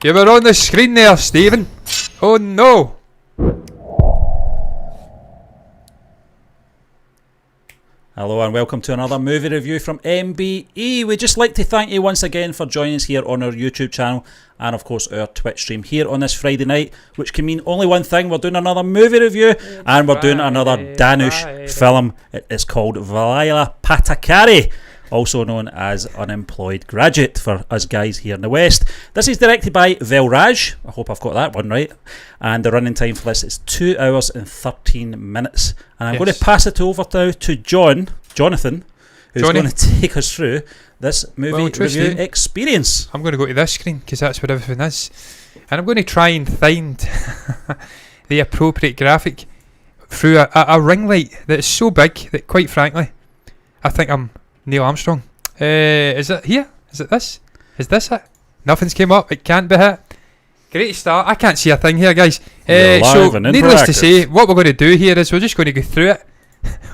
You were on the screen there, Stephen. Oh no. Hello and welcome to another movie review from MBE. We'd just like to thank you once again for joining us here on our YouTube channel and of course our Twitch stream here on this Friday night, which can mean only one thing: we're doing another movie review and we're doing another Danish film. It's called Velaiilla Pattadhari, also known as Unemployed Graduate for us guys here in the West. This is directed by Velaiilla, I hope I've got that one right, and the running time for this is 2 hours and 13 minutes. And I'm going to pass it over now to Jonathan, who's going to take us through this movie review experience. I'm going to go to this screen because that's where everything is, and I'm going to try and find the appropriate graphic through a ring light that is so big that, quite frankly, I think I'm Neil Armstrong. Is it here? Is it this? Is this it? Nothing's came up. It can't be hit. Great start. I can't see a thing here, guys. So, needless to say, what we're going to do here is we're just going to go through it.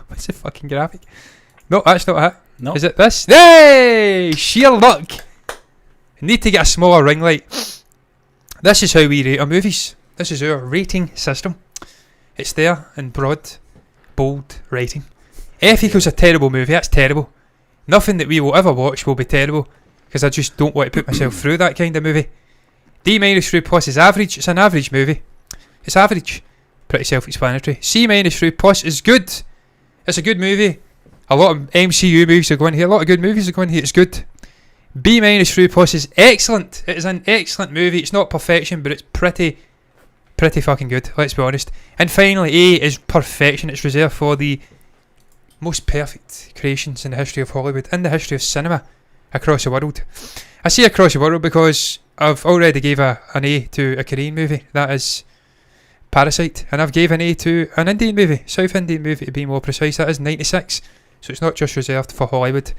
What's the fucking graphic? No, that's not it. No. Is it this? Hey! Sheer luck! Need to get a smaller ring light. This is how we rate our movies. This is our rating system. It's there in broad, bold writing. F equals a terrible movie. That's terrible. Nothing that we will ever watch will be terrible, because I just don't want to put myself through that kind of movie. D- through plus is average. It's an average movie. It's average. Pretty self-explanatory. C- through plus is good. It's a good movie. A lot of MCU movies are going here. A lot of good movies are going here. It's good. B- through plus is excellent. It is an excellent movie. It's not perfection, but it's pretty fucking good. Let's be honest. And finally, A is perfection. It's reserved for the most perfect creations in the history of Hollywood, in the history of cinema, across the world. I say across the world because I've already gave an A to a Korean movie, that is Parasite, and I've gave an A to an Indian movie, South Indian movie to be more precise, that is 96, so it's not just reserved for Hollywood.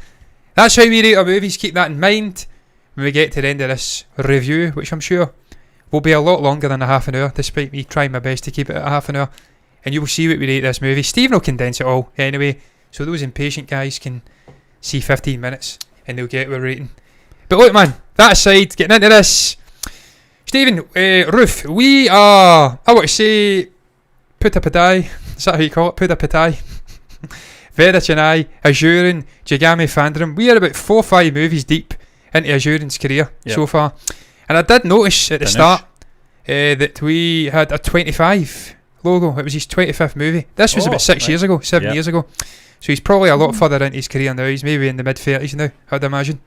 That's how we rate our movies. Keep that in mind when we get to the end of this review, which I'm sure will be a lot longer than a half an hour, despite me trying my best to keep it at a half an hour. And you will see what we rate this movie. Stephen will condense it all anyway, so those impatient guys can see 15 minutes and they'll get our rating. But look, man, that aside, getting into this, Stephen, Ruth, we are, I want to say, Pattadhari, is that how you call it? Pattadhari. Vedach and I, Azurin, Jagami Fandram, we are about 4 or 5 movies deep into Azurin's career so far. And I did notice at the start that we had a 25 logo. It was his 25th movie. This was about 6 years ago, 7 years ago. So he's probably a lot further into his career now. He's maybe in the mid-30s now, I'd imagine.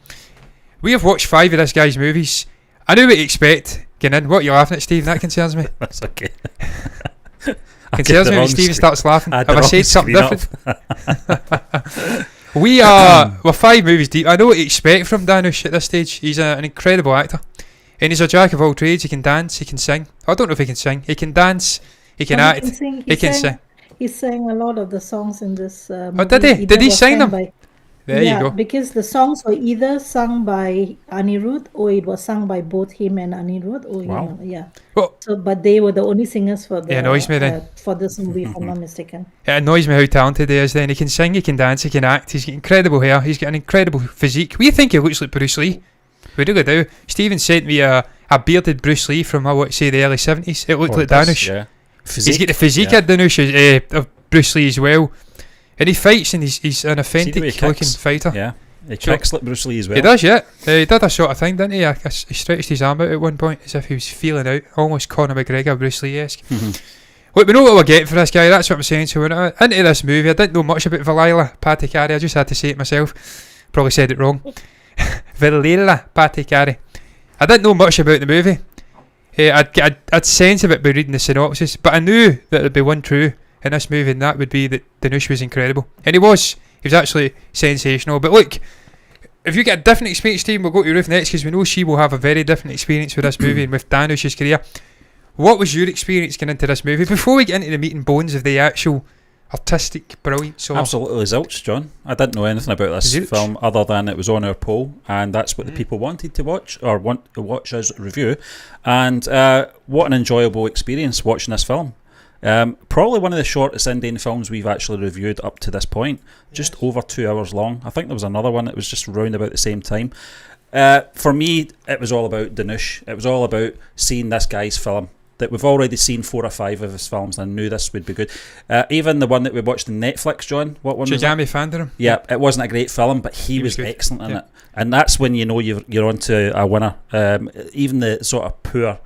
We have watched 5 of this guy's movies. I knew what to expect. Getting in. What are you laughing at, Steve? That concerns me. That's okay. Concerns me when Stephen starts laughing. Have I said something different? We're 5 movies deep. I know what to expect from Danush at this stage. He's an incredible actor. And he's a jack of all trades. He can dance, he can sing. I don't know if he can sing. He can dance, he can act, he can sing. He sang a lot of the songs in this movie. Oh, did he? Did he sing them? There you go. Because the songs were either sung by Anirudh or it was sung by both him and Anirudh. Or, wow. Well, so, but they were the only singers for the annoys me then. For this movie, if I'm not mistaken. It annoys me how talented he is then. He can sing, he can dance, he can act. He's got incredible hair. He's got an incredible physique. We think he looks like Bruce Lee. We really do. Stephen sent me a bearded Bruce Lee from, I want to say, the early 70s. It looked like Danush. Yeah. He's got the physique of Danush, of Bruce Lee as well. And he fights and he's an authentic looking fighter. Yeah, he kicks like Bruce Lee as well. He does, yeah. He did a sort of thing, didn't he? He stretched his arm out at one point as if he was feeling out. Almost Conor McGregor, Bruce Lee-esque. Look, we know what we're getting for this guy, that's what I'm saying. So we're into this movie. I didn't know much about Velaiilla Pattadhari. I just had to say it myself. Probably said it wrong. Velaiilla Pattadhari. I didn't know much about the movie. I'd sense of it by reading the synopsis, but I knew that there'd be one true in this movie, and that would be that Danush was incredible. And he was actually sensational. But look, if you get a different experience, Steve, we'll go to Ruth next, because we know she will have a very different experience with this movie and with Danush's career. What was your experience getting into this movie before we get into the meat and bones of the actual artistic brilliance? Absolutely zilch, John. I didn't know anything about this film other than it was on our poll, and that's what the people wanted to watch, or want to watch us review. And what an enjoyable experience watching this film. Probably one of the shortest Indian films we've actually reviewed up to this point. Just over 2 hours long. I think there was another one that was just round about the same time. For me, it was all about Dhanush. It was all about seeing this guy's film. That we've already seen 4 or 5 of his films, and I knew this would be good. Even the one that we watched on Netflix, John, what one was Jagami it? Fandaram. Yeah, it wasn't a great film, but he was excellent in it. And that's when you know you're onto a winner. Even the sort of poor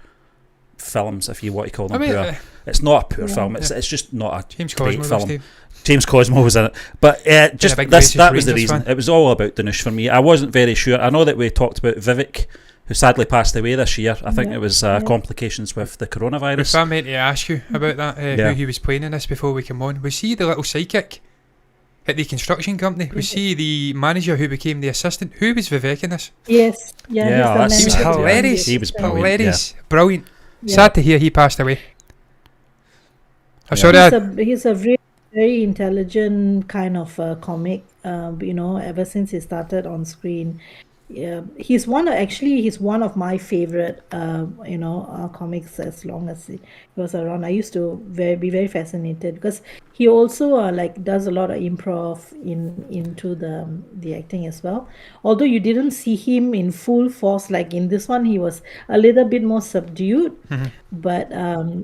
films, if you want to call them poor. It's not a poor film. It's just not a great film. James Cosmo was in it. But just that was the reason. It was all about Dhanush for me. I wasn't very sure. I know that we talked about Vivek, who sadly passed away this year. I think it was complications with the coronavirus. If I meant to ask you about that, who he was playing in this before we came on, was he the little sidekick at the construction company? Was he the manager who became the assistant? Who was Vivek in this? Yes. He was hilarious. He was brilliant. Hilarious. Brilliant. Sad to hear he passed away. I'm sorry. He's a very, very intelligent kind of comic. Ever since he started on screen. Yeah, he's one of my favorite comics as long as he was around. I used to be very fascinated because he also does a lot of improv into the acting as well. Although you didn't see him in full force like in this one, he was a little bit more subdued. But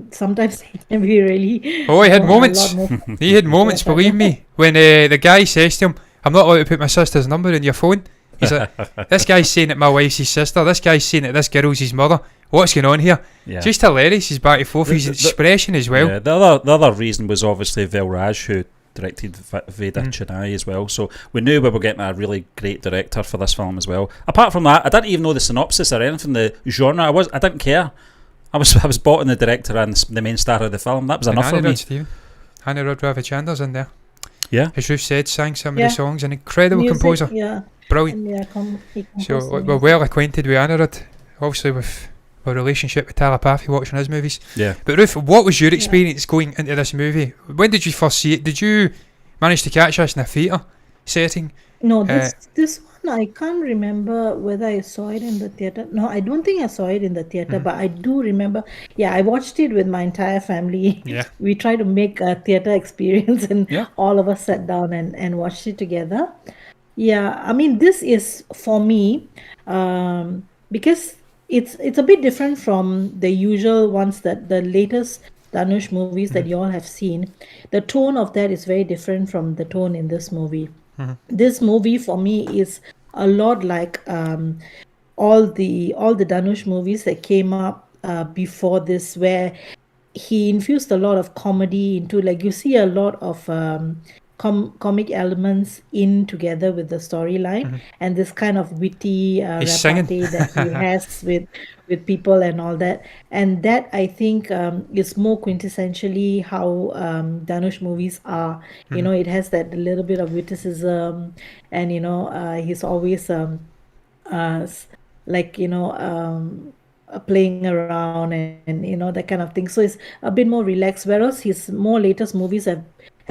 sometimes he can be really. He had moments. He had moments, believe me, when the guy says to him, "I'm not allowed to put my sister's number in your phone." He's like, this guy's saying that my wife's his sister. This guy's saying that this girl's his mother. What's going on here? Yeah. Just hilarious. He's back and forth. His expression as well. Yeah, the other reason was obviously Velraj, who directed Veda Chennai as well. So we knew we were getting a really great director for this film as well. Apart from that, I didn't even know the synopsis or anything, the genre. I didn't care. I was bought in the director and the main star of the film. That was enough for me. Anirudh Ravichandra's in there. Yeah. As Ruth said, sang some of the songs. An incredible composer. Yeah. Brilliant. So we're well acquainted with Anirudh, obviously with our relationship with Telepathy, watching his movies. Yeah. But Ruth, what was your experience going into this movie? When did you first see it? Did you manage to catch us in a theatre setting? No, this one I can't remember whether I saw it in the theatre. No, I don't think I saw it in the theatre, but I do remember. Yeah, I watched it with my entire family. Yeah. We tried to make a theatre experience, and all of us sat down and watched it together. Yeah, I mean, this is for me because it's a bit different from the usual ones that the latest Dhanush movies that you all have seen. The tone of that is very different from the tone in this movie. This movie for me is a lot like all the Dhanush movies that came up before this, where he infused a lot of comedy into, like, you see a lot of comic elements in together with the storyline, and this kind of witty repartee that he has with people and all that. And that, I think, is more quintessentially how Dhanush movies are. You know, it has that little bit of witticism, and he's always playing around and that kind of thing. So it's a bit more relaxed, whereas his more latest movies have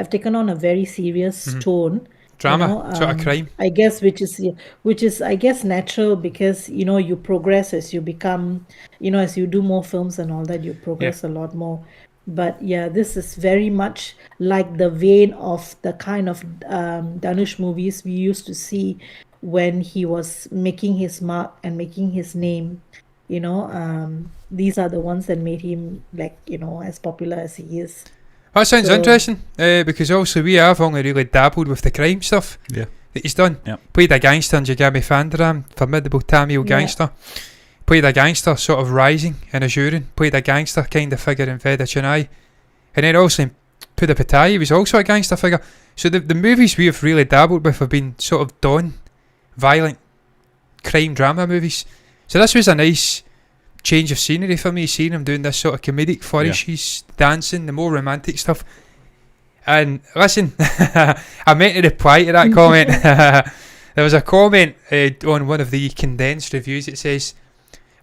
taken on a very serious tone, drama, sort of crime, I guess, which is I guess natural, because you progress as you become, as you do more films and all that, you progress a lot more. But yeah, this is very much like the vein of the kind of Dhanush movies we used to see when he was making his mark and making his name. These are the ones that made him as popular as he is. That sounds interesting, because obviously we have only really dabbled with the crime stuff that he's done. Played a gangster in Jagami Fandaram, formidable Tamil gangster. Played a gangster sort of rising in Azurin. Played a gangster kind of figure in Veda Chennai. And then also in Velaiilla Pattadhari, he was also a gangster figure. So the movies we have really dabbled with have been sort of dawn, violent, crime drama movies. So this was a nice change of scenery for me, seeing him doing this sort of comedic flourishes, dancing, the more romantic stuff. And listen, I meant to reply to that comment. There was a comment on one of the condensed reviews. It says,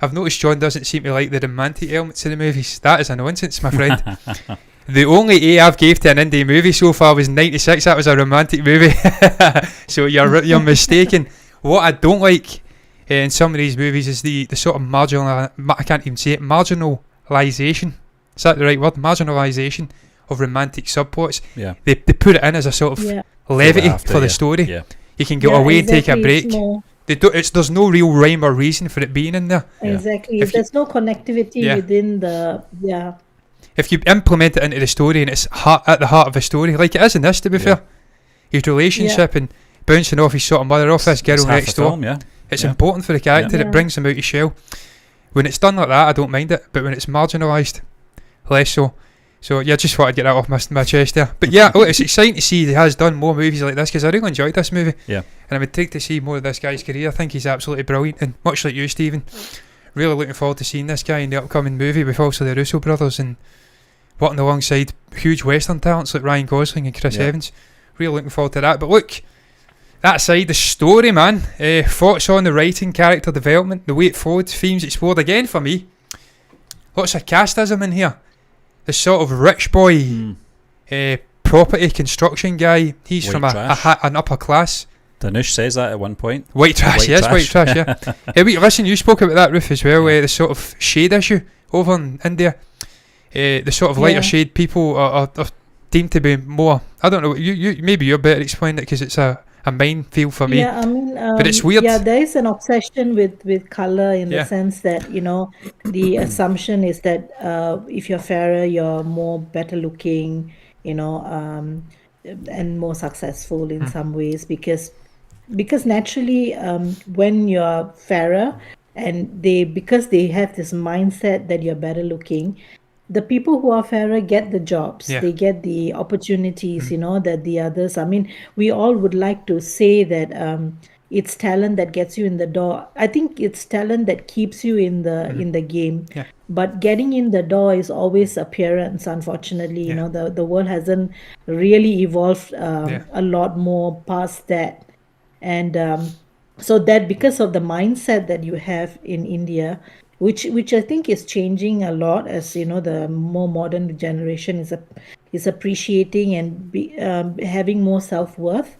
"I've noticed John doesn't seem to like the romantic elements in the movies." That is a nonsense, my friend. The only A I've gave to an indie movie so far was 96. That was a romantic movie. So you're mistaken. What I don't like in some of these movies is the sort of marginalisation. Is that the right word? Marginalisation of romantic subplots. Yeah. They put it in as a sort of levity for the story. Yeah. You can go away and take a break. There's no real rhyme or reason for it being in there. Exactly. There's no connectivity within the If you implement it into the story and it's at the heart of the story, like it is in this, to be fair, his relationship and bouncing off his sort of mother, off this girl next door. Film, it's important for the character. It brings him out his shell. When it's done like that, I don't mind it, but when it's marginalised, less so. So yeah, just thought I'd get that off my chest there. But yeah, it's exciting to see he has done more movies like this, because I really enjoyed this movie. Yeah. And I'm intrigued to see more of this guy's career. I think he's absolutely brilliant, and much like you, Stephen, really looking forward to seeing this guy in the upcoming movie with also the Russo brothers and working alongside huge Western talents like Ryan Gosling and Chris Evans. Really looking forward to that. But look, that aside, the story, man, thoughts on the writing, character development, the way it flowed, themes explored again for me. Lots of casteism in here. The sort of rich boy property construction guy. He's white from an upper class. Danush says that at one point. White trash, white trash, yeah. Listen, you spoke about that, Ruth, as well, the sort of shade issue over in India. The sort of lighter shade people are deemed to be more, I don't know, you maybe you're better explaining it, because it's a minefield for me. Yeah, I mean, but it's weird. Yeah, there is an obsession with color in the sense that, you know, the assumption is that if you're fairer, you're more better looking, you know, and more successful in some ways, because naturally when you're fairer and because they have this mindset that you're better looking, the people who are fairer get the jobs, they get the opportunities, you know, that the others, I mean, we all would like to say that it's talent that gets you in the door. I think it's talent that keeps you in the game. But getting in the door is always appearance, unfortunately. You know, the world hasn't really evolved a lot more past that. And so that because of the mindset that you have in India, which I think is changing a lot, as you know, the more modern generation is appreciating and having more self-worth.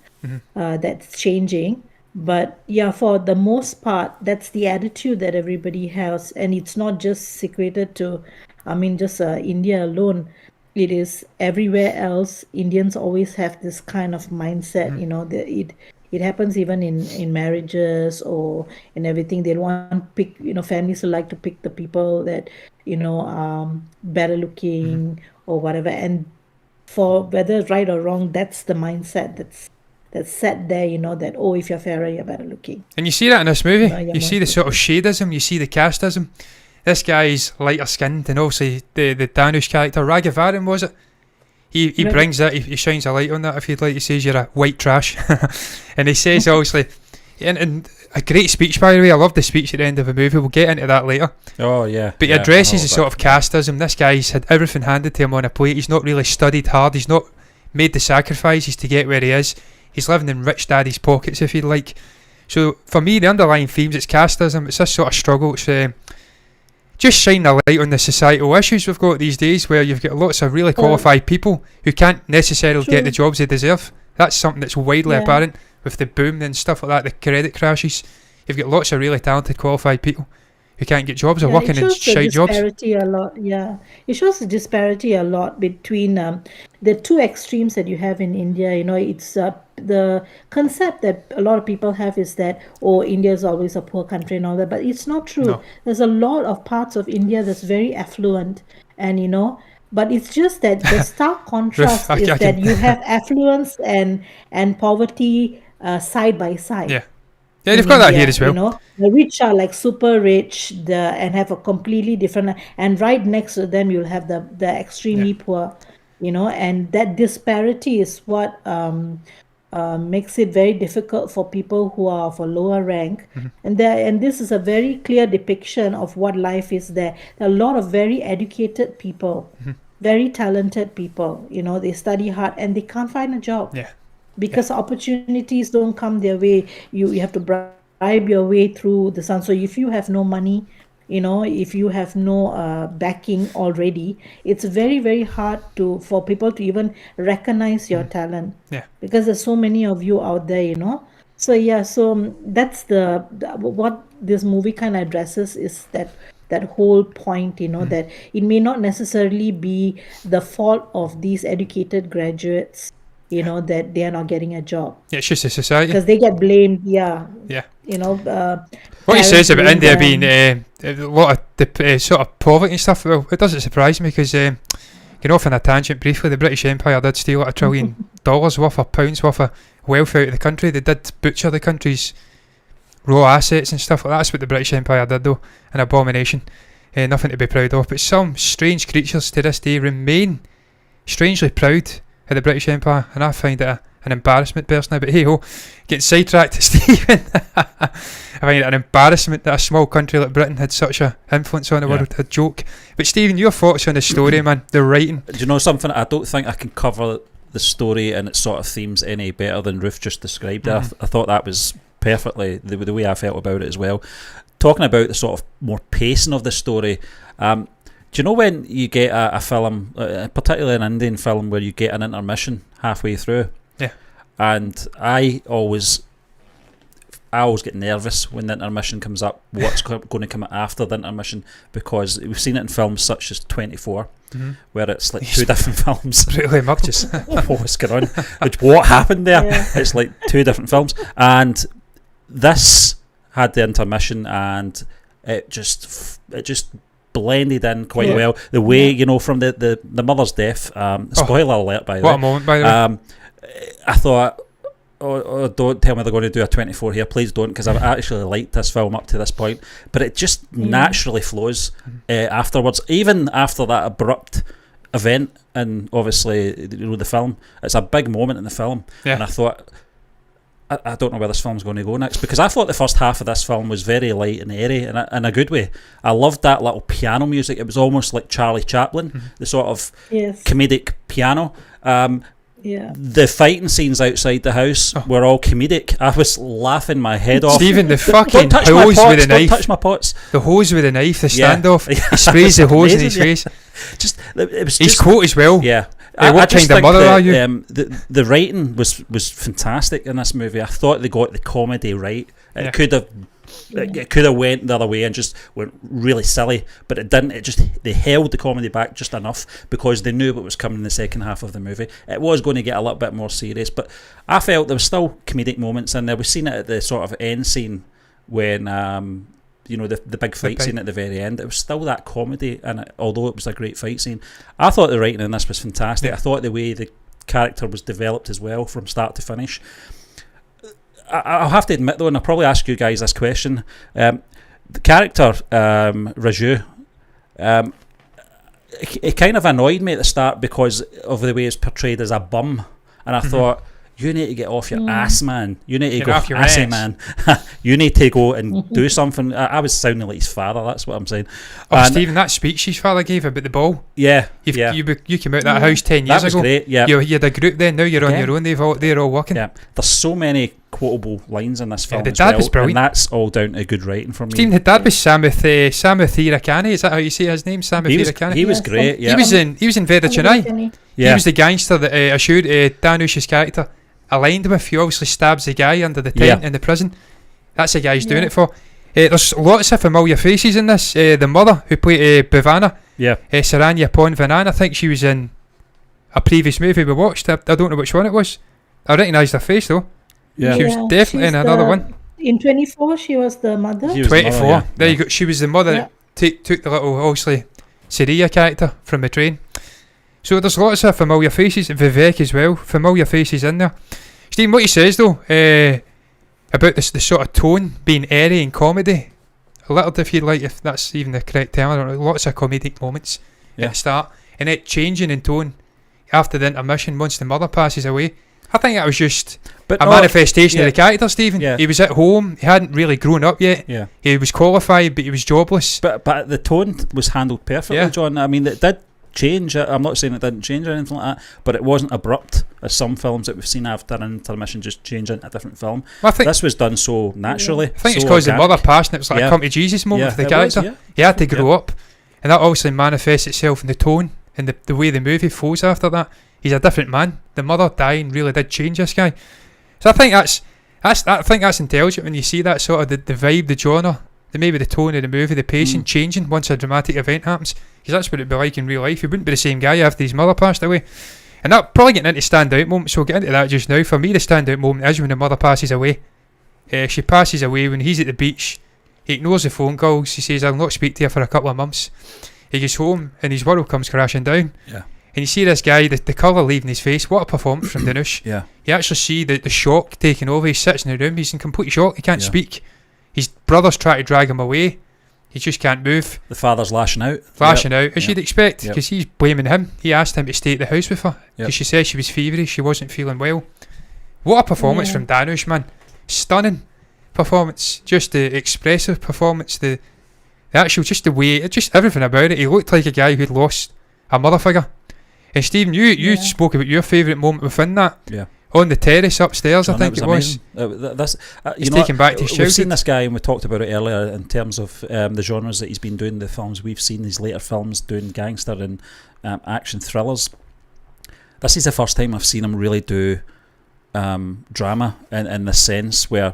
That's changing. But yeah, for the most part, that's the attitude that everybody has, and it's not just secreted to, I mean, just India alone. It is everywhere else. Indians always have this kind of mindset. You know, it happens even in marriages or in everything. They want to pick, you know, families who like to pick the people that, you know, better looking or whatever. And for whether right or wrong, that's the mindset that's set there, you know, that, oh, if you're fairer, you're better looking. And you see that in this movie. You see the sort of shadeism, you see the casteism. This guy's lighter skinned, and obviously the Danush character, Raghuvaran, was it? He brings that, he shines a light on that, if you'd like. He says you're a white trash. And he says, obviously, and a great speech, by the way. I love the speech at the end of the movie. We'll get into that later. Oh, yeah. But he addresses the sort of casteism. This guy's had everything handed to him on a plate. He's not really studied hard. He's not made the sacrifices to get where he is. He's living in rich daddy's pockets, if you'd like. So for me, the underlying themes, it's casteism. It's this sort of struggle. It's just shining a light on the societal issues we've got these days, where you've got lots of really qualified people who can't necessarily get the jobs they deserve. That's something that's widely apparent with the boom and stuff like that, the credit crashes. You've got lots of really talented, qualified people who can't get jobs or working in shite jobs. A lot, it shows the disparity a lot between the two extremes that you have in India. You know, it's the concept that a lot of people have is that, oh, India is always a poor country and all that, but it's not true. No. There's a lot of parts of India that's very affluent, and you know, but it's just that the stark contrast is that you have affluence and poverty side by side. Yeah, they've got that here as well. You know, the rich are like super rich, and have a completely different, and right next to them you'll have the extremely poor, you know, and that disparity is what makes it very difficult for people who are of a lower rank. And this is a very clear depiction of what life is there. There are a lot of very educated people, very talented people, you know, they study hard and they can't find a job. Because opportunities don't come their way. You have to bribe your way through the sun. So if you have no money, you know, if you have no backing already, it's very, very hard for people to even recognize your talent. Because there's so many of you out there, you know. So so that's what this movie kind of addresses, is that that whole point, that it may not necessarily be the fault of these educated graduates, that they are not getting a job. Yeah, it's just a society. Because they get blamed, yeah. Yeah. What he says about India being a lot of the sort of poverty and stuff, well, it doesn't surprise me because, off on a tangent briefly, the British Empire did steal $1 trillion worth of pounds worth of wealth out of the country. They did butcher the country's raw assets and stuff like that. That's what the British Empire did, though. An abomination. Nothing to be proud of. But some strange creatures to this day remain strangely proud of the British Empire, and I find it an embarrassment personally. But hey ho, getting sidetracked, Stephen. I find it an embarrassment that a small country like Britain had such an influence on the world. A joke. But Stephen, your thoughts on the story, man? The writing. Do you know something? I don't think I can cover the story and its sort of themes any better than Ruth just described it. I thought that was perfectly the way I felt about it as well. Talking about the sort of more pacing of the story, do you know when you get a film, particularly an Indian film, where you get an intermission halfway through? Yeah. And I always get nervous when the intermission comes up, what's going to come after the intermission, because we've seen it in films such as 24, where it's like two different films. Really much. Just, what's going on? What happened there? Yeah. It's like two different films. And this had the intermission, and it just blended in quite well. The way, from the mother's death, spoiler alert, by the way. What a moment, by the way. I thought, don't tell me they're going to do a 24 here, please don't, because I've actually liked this film up to this point, but it just naturally flows afterwards, even after that abrupt event. And obviously, the film, it's a big moment in the film, and I thought, I don't know where this film's going to go next, because I thought the first half of this film was very light and airy in a good way. I loved that little piano music. It was almost like Charlie Chaplin, the sort of comedic piano. The fighting scenes outside the house were all comedic. I was laughing my head off. Stephen, the fucking hose with the knife. Don't touch my pots. The hose with the knife, the standoff. He sprays the hose in his face. His coat as well. Yeah. What kind of mother are you? The writing was fantastic in this movie. I thought they got the comedy right. It could have went the other way and just went really silly, but it didn't. They held the comedy back just enough because they knew what was coming in the second half of the movie. It was going to get a little bit more serious, but I felt there was still comedic moments in there. We've seen it at the sort of end scene when the big fight scene at the very end. It was still that comedy, and although it was a great fight scene, I thought the writing in this was fantastic. I thought the way the character was developed as well from start to finish. I'll have to admit though, and I'll probably ask you guys this question, the character Raju, it kind of annoyed me at the start because of the way it's portrayed as a bum, and I thought, you need to get off your ass, man. You need to go off your assy, man. You need to go and do something. I was sounding like his father, that's what I'm saying. Stephen, that speech his father gave about the ball. Yeah. You came out of that house 10 years ago. That was great, yeah. You had a group then, now you're on your own, they're all working. Yeah. There's so many quotable lines in this film the dad was brilliant. And that's all down to good writing from me. Stephen, the dad was Samuth Irakani, is that how you say his name? Samuth Irakani? He was great, yeah. He was in Veda Chennai. He was the gangster that Dhanush's character aligned with. He obviously stabs the guy under the tent in the prison. That's the guy he's doing it for. There's lots of familiar faces in this. The mother who played Bhavana, Saranya Pon Vanan, I think she was in a previous movie we watched. I don't know which one it was. I recognised her face though. She was definitely in another one. In 24 she was the mother. 24, there you go. She was the mother that took the little, obviously, Sariya character from the train. So there's lots of familiar faces. Vivek as well, familiar faces in there. Stephen, what he says though, about the sort of tone being airy and comedy, a little, if you like, if that's even the correct term, I don't know, lots of comedic moments at the start, and it changing in tone after the intermission once the mother passes away. I think that was just a manifestation of the character, Stephen. Yeah. He was at home, he hadn't really grown up yet. Yeah. He was qualified, but he was jobless. But the tone was handled perfectly, John. I mean, it did change. I'm not saying it didn't change or anything like that, but it wasn't abrupt as some films that we've seen after an intermission just change into a different film. I think this was done so naturally. I think it's because the mother passed, and it was like a come to Jesus moment for the character. He had to grow up, and that obviously manifests itself in the tone and the way the movie flows after that. He's a different man. The mother dying really did change this guy. So I think that's intelligent when you see that sort of the vibe, the genre maybe the tone of the movie, the pacing changing once a dramatic event happens, because that's what it'd be like in real life. He wouldn't be the same guy after his mother passed away. And that probably getting into standout moments, so we'll get into that just now. For me, the standout moment is when the mother passes away. She passes away when he's at the beach. He ignores the phone calls. He says, I'll not speak to you for a couple of months. He gets home and his world comes crashing down. Yeah. And you see this guy, the colour leaving his face. What a performance from Dinesh. Yeah. You actually see the shock taking over. He sits in the room. He's in complete shock. He can't speak. His brother's trying to drag him away. He just can't move. The father's lashing out. Out, as you'd expect, because he's blaming him. He asked him to stay at the house with her because she said she was feverish. She wasn't feeling well. What a performance from Dhanush, man. Stunning performance. Just the expressive performance. The actual, just the way, just everything about it. He looked like a guy who'd lost a mother figure. And Stephen, you spoke about your favourite moment within that. Yeah. On the terrace upstairs, I think it was. He's taken back to his childhood. We've seen this guy, and we talked about it earlier in terms of the genres that he's been doing, the films we've seen, these later films doing gangster and action thrillers. This is the first time I've seen him really do drama in the sense where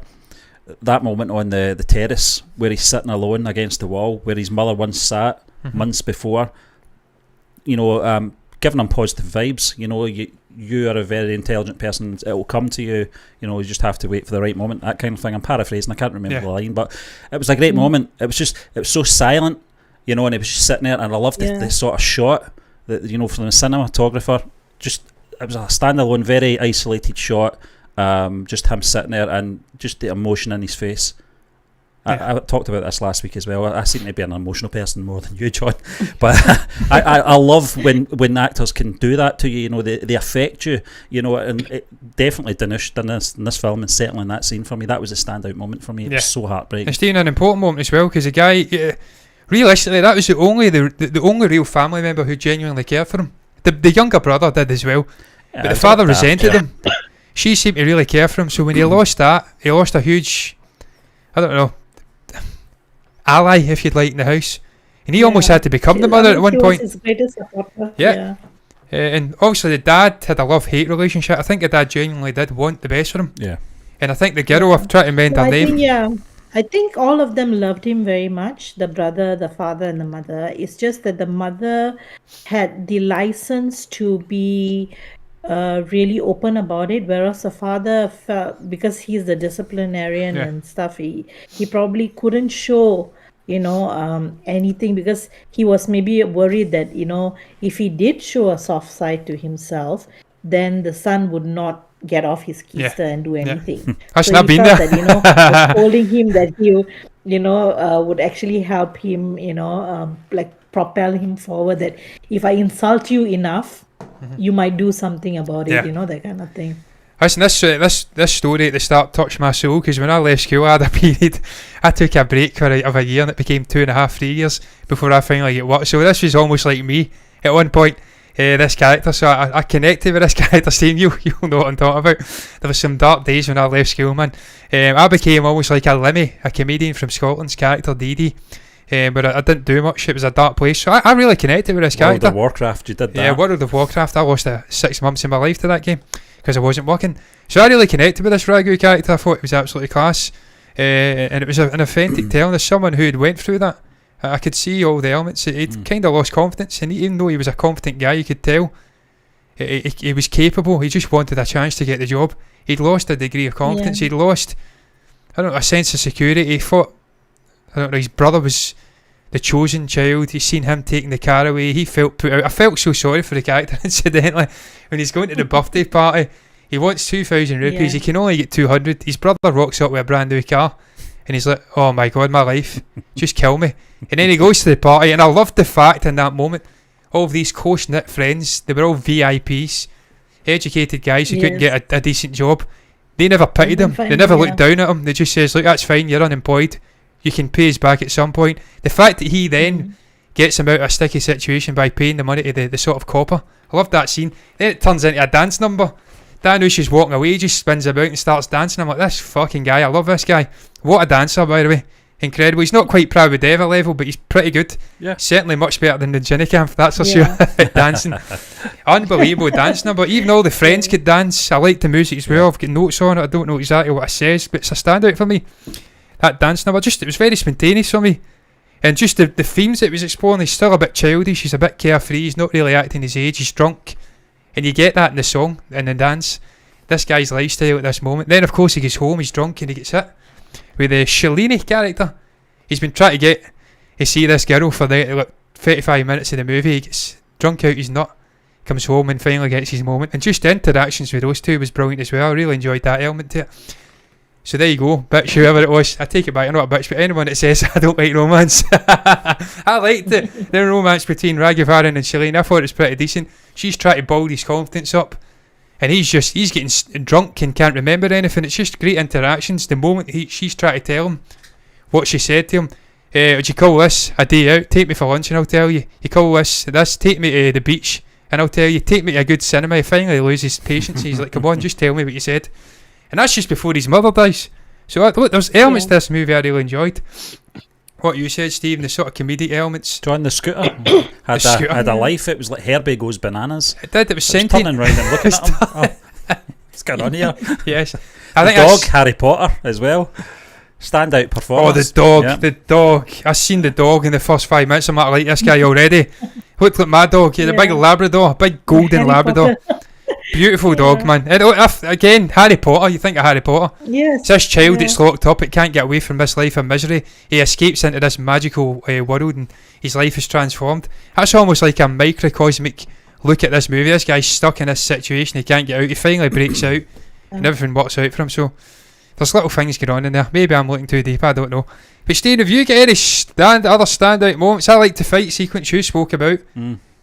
that moment on the terrace where he's sitting alone against the wall, where his mother once sat months before, giving him positive vibes. You are a very intelligent person, it will come to you, you just have to wait for the right moment, that kind of thing. I'm paraphrasing, I can't remember the line, but it was a great moment. It was so silent, and it was just sitting there, and I loved the sort of shot that, from the cinematographer. Just, it was a standalone, very isolated shot, just him sitting there and just the emotion in his face. I talked about this last week as well. I seem to be an emotional person more than you, John. But I love when actors can do that to you. They affect you. And it definitely Dinesh done this in this film, and certainly in that scene for me, that was a standout moment for me. It was so heartbreaking. It's an important moment as well, because the guy, realistically, that was the only real family member who genuinely cared for him. The younger brother did as well, but the father resented him. She seemed to really care for him. So when he lost that, he lost a huge, I don't know, ally, if you'd like, in the house, and he almost had to become the mother at one point. His greatest supporter. And obviously the dad had a love-hate relationship. I think the dad genuinely did want the best for him. And I think the girl, I've tried to mend her name. I think all of them loved him very much, the brother, the father, and the mother. It's just that the mother had the license to be really open about it, whereas the father felt, because he's the disciplinarian and stuff, he probably couldn't show anything, because he was maybe worried that if he did show a soft side to himself, then the son would not get off his keister and do anything. I've not been there. That, holding him, that he would actually help him, like propel him forward, that if I insult you enough, you might do something about it, that kind of thing. Listen, this story at the start touched my soul, because when I left school, I had a period, I took a break of a year, and it became 2.5, 3 years before I finally get work. So this was almost like me at one point, this character. So I connected with this character, Steve. You'll know what I'm talking about. There was some dark days when I left school, man. I became almost like a Limmy, a comedian from Scotland's character, Dee Dee. But I didn't do much. It was a dark place, so I really connected with this character. World of Warcraft, you did that. Yeah, World of Warcraft. I lost 6 months of my life to that game because I wasn't working. So I really connected with this Ragu character. I thought it was absolutely class, and it was an authentic telling. As someone who had went through that, I could see all the elements. He'd kind of lost confidence, and even though he was a competent guy, you could tell he was capable. He just wanted a chance to get the job. He'd lost a degree of confidence. He'd lost, a sense of security. He thought, his brother was the chosen child. He's seen him taking the car away. He felt put out. I felt so sorry for the character, incidentally, when he's going to the birthday party. He wants 2,000 rupees. He can only get 200. His brother rocks up with a brand new car, and he's like, oh my god, my life, just kill me. And then he goes to the party, and I loved the fact in that moment, all of these close-knit friends, they were all VIPs, educated guys who couldn't get a decent job. They never pitied him. They never looked down at him. They just says, look, that's fine, you're unemployed, you can pay us back at some point. The fact that he then gets him out of a sticky situation by paying the money to the sort of copper, I love that scene. Then it turns into a dance number. Dhanush is walking away, he just spins about and starts dancing. I'm like, this fucking guy, I love this guy. What a dancer, by the way. Incredible. He's not quite Proud Deva level, but he's pretty good. Yeah. Certainly much better than the Ginny Camp, that's for sure. Dancing. Unbelievable dance number. Even all the friends could dance. I like the music as well. I've got notes on it. I don't know exactly what it says, but it's a standout for me. that dance number, it was very spontaneous for me. And just the themes it was exploring, he's still a bit childish, he's a bit carefree, he's not really acting his age, he's drunk. And you get that in the song, in the dance. This guy's lifestyle at this moment. Then, of course, he gets home, he's drunk, and he gets hit with the Shalini character. He's been trying to see this girl for the 35 minutes of the movie. He gets drunk out his nut, comes home, and finally gets his moment. And just the interactions with those two was brilliant as well. I really enjoyed that element to it. So there you go, bitch, whoever it was. I take it back, I'm not a bitch, but anyone that says I don't like romance. I liked it. The romance between Raghuvaran and Shalini, I thought it was pretty decent. She's trying to build his confidence up, and he's getting drunk and can't remember anything. It's just great interactions. The moment she's trying to tell him what she said to him, would you call this a day out? Take me for lunch and I'll tell you. You call this, take me to the beach and I'll tell you. Take me to a good cinema. He finally loses patience. He's like, come on, just tell me what you said. And that's just before his mother dies. So look, there's elements to this movie I really enjoyed. What you said, Stephen, the sort of comedic elements. John, the scooter had a life. It was like Herbie Goes Bananas. It did. It was sentient. Turning round and looking at him. Oh, what's going on here? Yes. I think dog, Harry Potter as well. Standout performance. Oh, the dog. I seen the dog in the first 5 minutes. I'm like this guy already. Looked like my dog. He had a big Labrador, big golden Harry Labrador. Potter. Beautiful dog, man. Again, Harry Potter. You think of Harry Potter? Yes. It's this child that's locked up. It can't get away from this life of misery. He escapes into this magical world, and his life is transformed. That's almost like a microcosmic look at this movie. This guy's stuck in this situation. He can't get out. He finally breaks out, and everything works out for him. So there's little things going on in there. Maybe I'm looking too deep. I don't know. But Steve, have you got any other standout moments? I like the fight sequence you spoke about.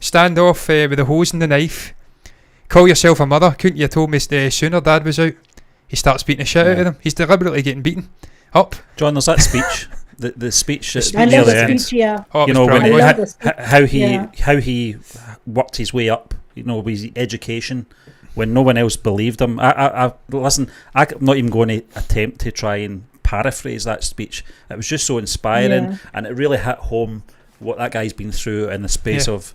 Standoff with the hose and the knife. Call yourself a mother. Couldn't you have told me sooner Dad was out? He starts beating the shit out of them. He's deliberately getting beaten up. John, there's that speech. the speech at I near love the the end. speech, yeah. Oh, You know, how he worked his way up. You know, with his education when no one else believed him. Listen, I'm not even going to attempt to try and paraphrase that speech. It was just so inspiring, and it really hit home what that guy's been through in the space of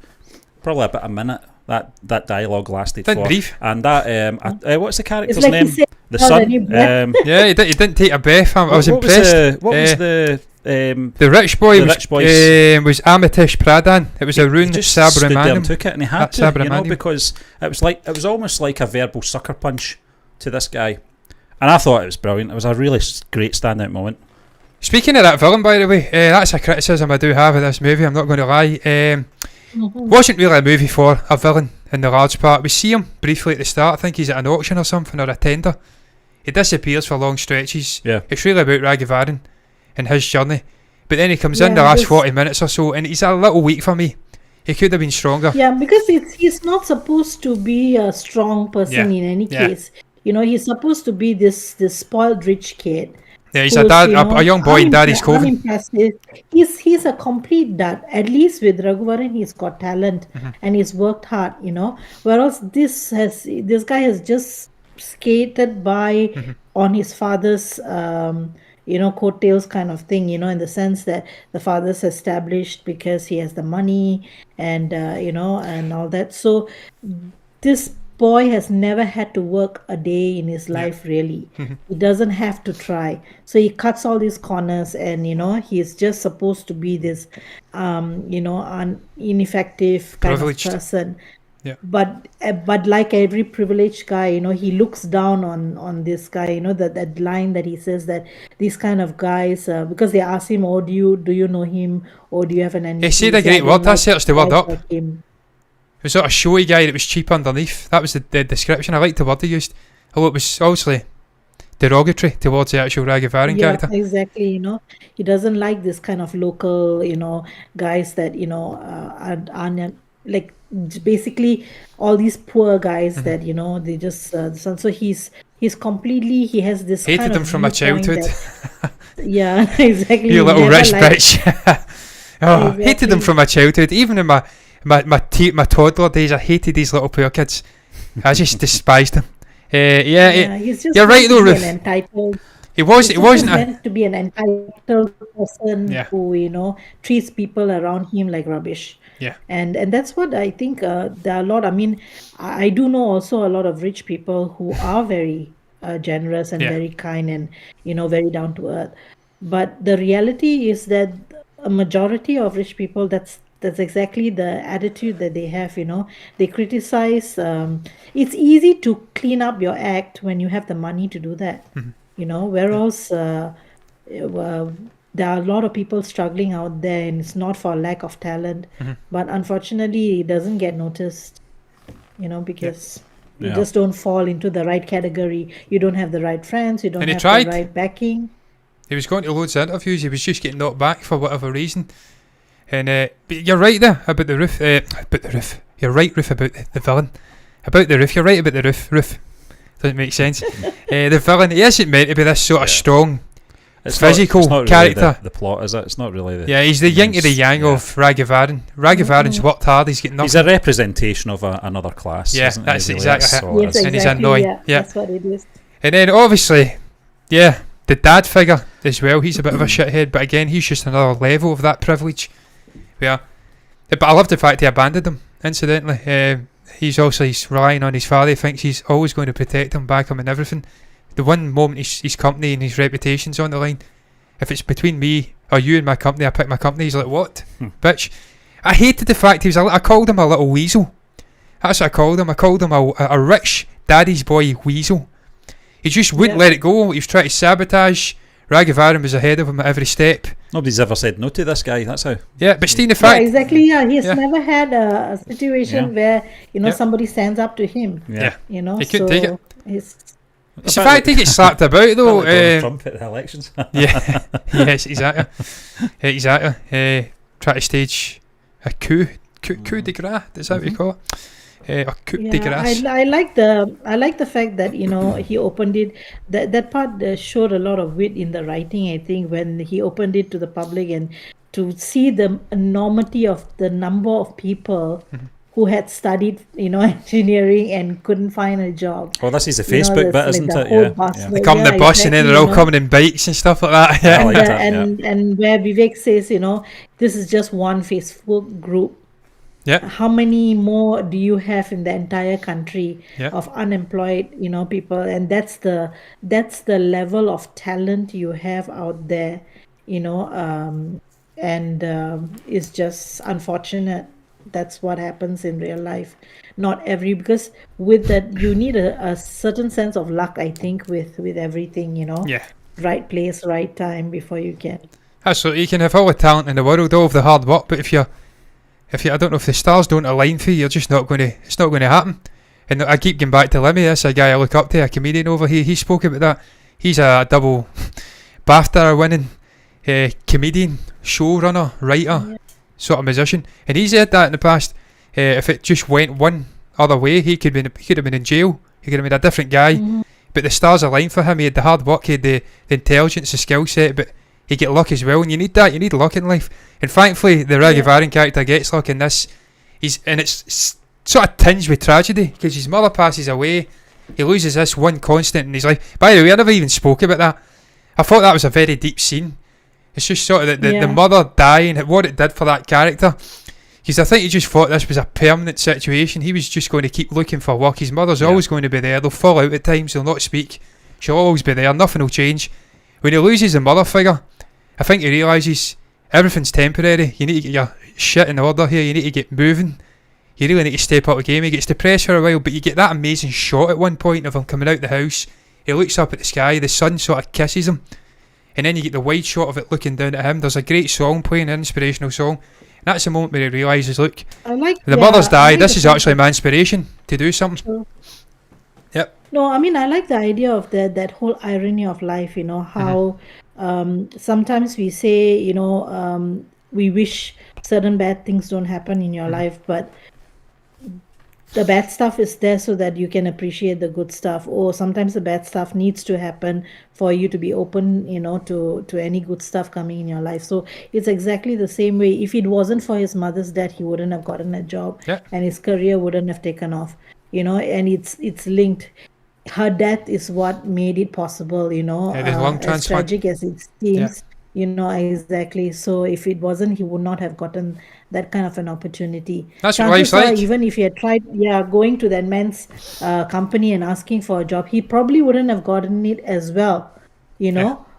probably about a minute. That dialogue lasted Didn't for. breathe. And that what's the character's It's like name? he said, The son. Yeah, he didn't take a breath. I was impressed. What was the rich boy? the rich boy's- Was Amitesh Pradhan. It was Arun just stood there and Subramaniam. took it, and he had to, you know, because it was almost like a verbal sucker punch to this guy, and I thought it was brilliant. It was a really great standout moment. Speaking of that villain, by the way, that's a criticism I do have of this movie. I'm not going to lie. Wasn't really a movie for a villain in the large part. We see him briefly at the start. I think he's at an auction or something, or a tender. He disappears for long stretches. Yeah. It's really about Raghuvaran and his journey. But then he comes in the last 40 minutes or so, and he's a little weak for me. He could have been stronger. Yeah, because he's not supposed to be a strong person in any case. You know, he's supposed to be this spoiled rich kid. Yeah, he's a young boy in Daddy's Coven. He's a complete dud. At least with Raghuvaran, he's got talent and he's worked hard, you know. Whereas this guy has just skated by on his father's, coattails kind of thing, you know, in the sense that the father's established because he has the money and, and all that. So this boy has never had to work a day in his life, really. He doesn't have to try. So he cuts all these corners and, he's just supposed to be this, ineffective kind of person. Yeah. But like every privileged guy, he looks down on this guy, that line that he says that these kind of guys, because they ask him, do you know him, or do you have an enemy? He said a great word. I searched the word up. Like him. It was sort of showy guy that was cheap underneath. That was the description. I liked the word he used. Although it was obviously derogatory towards the actual Raghuvaran character. Yeah, exactly. He doesn't like this kind of local, guys that, are like basically all these poor guys that, they just, so he's completely, he has this hated kind them of from my childhood. Yeah, exactly. You little rich bitch. Exactly. Hated them from my childhood. Even in my toddler days, I hated these little poor kids. I just despised them. He's just you're right though, Ruth. Entitled. He wasn't meant to be an entitled person who, treats people around him like rubbish. Yeah. And that's what I think there are a lot. I mean, I do know also a lot of rich people who are very generous and very kind and, very down to earth. But the reality is that a majority of rich people, that's exactly the attitude that they have. They criticize. It's easy to clean up your act when you have the money to do that. Whereas there are a lot of people struggling out there, and it's not for lack of talent, but unfortunately it doesn't get noticed, because you just don't fall into the right category. You don't have the right friends, you don't have the right backing. He was going to loads of interviews, he was just getting knocked back for whatever reason. And but you're right there about the roof. You're right, Ruth, about the villain. About the roof, you're right about the roof. Doesn't make sense. The villain, he isn't meant to be this sort of strong physical character. Really the plot, is it? It's not really the... Yeah, he's the yin to the yang of Raghuvaran. Raghuvaran's worked hard, he's getting nothing. He's a representation of another class. Yeah, isn't that's he? exactly Really, it. Yes, and he's annoying. Yeah, that's what it is. And then obviously, the dad figure as well, he's a bit of a shithead, but again, he's just another level of that privilege. But I love the fact he abandoned him, incidentally. He's relying on his father. He thinks he's always going to protect him, back him and everything. The one moment his company and his reputation's on the line, if it's between me or you and my company, I pick my company. He's like, what? Bitch. I hated the fact I called him a little weasel. That's what I called him. I called him a rich daddy's boy weasel. He just wouldn't let it go. He was trying to sabotage. Raghuvaran was ahead of him at every step. Nobody's ever said no to this guy, that's how. Yeah, but Steve, the fact... Yeah, exactly, He's never had a situation where, somebody stands up to him. Yeah. He couldn't take it. It's the fact he gets slapped about, though. Donald Trump at the elections. Yes, exactly. Try to stage a coup de grace, is that what you call it? A coup de grace. I like the fact that he opened it. That part showed a lot of wit in the writing. I think when he opened it to the public and to see the enormity of the number of people who had studied engineering and couldn't find a job. Oh, this is the Facebook bit, isn't it? They come on the bus and then they're all coming in bikes and stuff like that. Yeah. And where Vivek says, this is just one Facebook group. Yeah. How many more do you have in the entire country of unemployed, people? And that's the level of talent you have out there, and it's just unfortunate. That's what happens in real life. Because with that you need a certain sense of luck, I think, with everything, right place, right time before you can. Absolutely, you can have all the talent in the world, all of the hard work, but if you I don't know, if the stars don't align for you, you're just not going to. It's not going to happen. And I keep going back to Lemmy. That's a guy I look up to, a comedian over here. He spoke about that. He's a double BAFTA winning comedian, showrunner, writer, sort of musician. And he said that in the past. If it just went one other way, he could have been in jail. He could have been a different guy. But the stars aligned for him. He had the hard work. He had the intelligence, the skill set. But he get luck as well, and you need that. You need luck in life. And thankfully, the Raghuvaran character gets luck in this. It's sort of tinged with tragedy because his mother passes away. He loses this one constant in his life. By the way, I never even spoke about that. I thought that was a very deep scene. It's just sort of the mother dying, what it did for that character. Because I think he just thought this was a permanent situation. He was just going to keep looking for work. His mother's always going to be there. They'll fall out at times. They'll not speak. She'll always be there. Nothing will change. When he loses the mother figure, I think he realises everything's temporary. You need to get your shit in order here. You need to get moving. You really need to step up the game. He gets depressed for a while, but you get that amazing shot at one point of him coming out the house. He looks up at the sky. The sun sort of kisses him. And then you get the wide shot of it looking down at him. There's a great song playing, an inspirational song. And that's the moment where he realises, look, the mother's died. This is actually my inspiration to do something. True. Yep. No, I mean, I like the idea of that whole irony of life, how sometimes we say, we wish certain bad things don't happen in your life, but the bad stuff is there so that you can appreciate the good stuff. Or sometimes the bad stuff needs to happen for you to be open, to any good stuff coming in your life. So it's exactly the same way. If it wasn't for his mother's death, he wouldn't have gotten a job, and his career wouldn't have taken off. And it's linked. Her death is what made it possible. As tragic as it seems. Exactly. So if it wasn't, he would not have gotten that kind of an opportunity. That's what life's like. Even if he had tried, going to that man's company and asking for a job, he probably wouldn't have gotten it as well.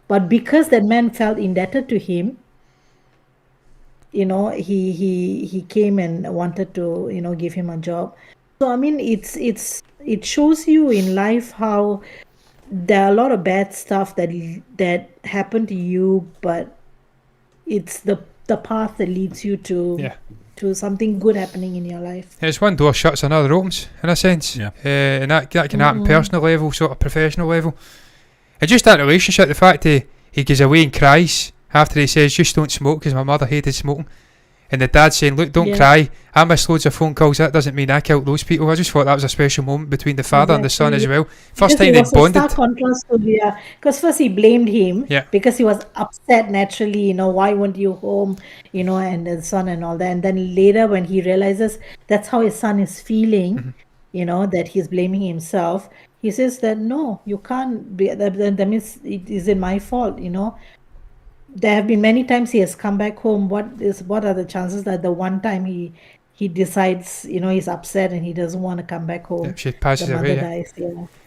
but because that man felt indebted to him, he came and wanted to give him a job. So I mean, it shows you in life how there are a lot of bad stuff that happened to you, but it's the path that leads you to something good happening in your life. It's one door shuts, another opens, in a sense. And that can happen personal level, sort of professional level. And just that relationship, the fact he goes away and cries after he says, just don't smoke, because my mother hated smoking. And the dad saying, look, don't cry. I missed loads of phone calls. That doesn't mean I killed those people. I just thought that was a special moment between the father and the son as well. First time they bonded. It was a stark contrast to because first he blamed him because he was upset naturally. Why weren't you home? And the son and all that. And then later when he realizes that's how his son is feeling, that he's blaming himself, he says that no, you can't be. That means it isn't my fault. There have been many times he has come back home. What are the chances that the one time he decides, he's upset and he doesn't want to come back home, she passes the away. mother dies,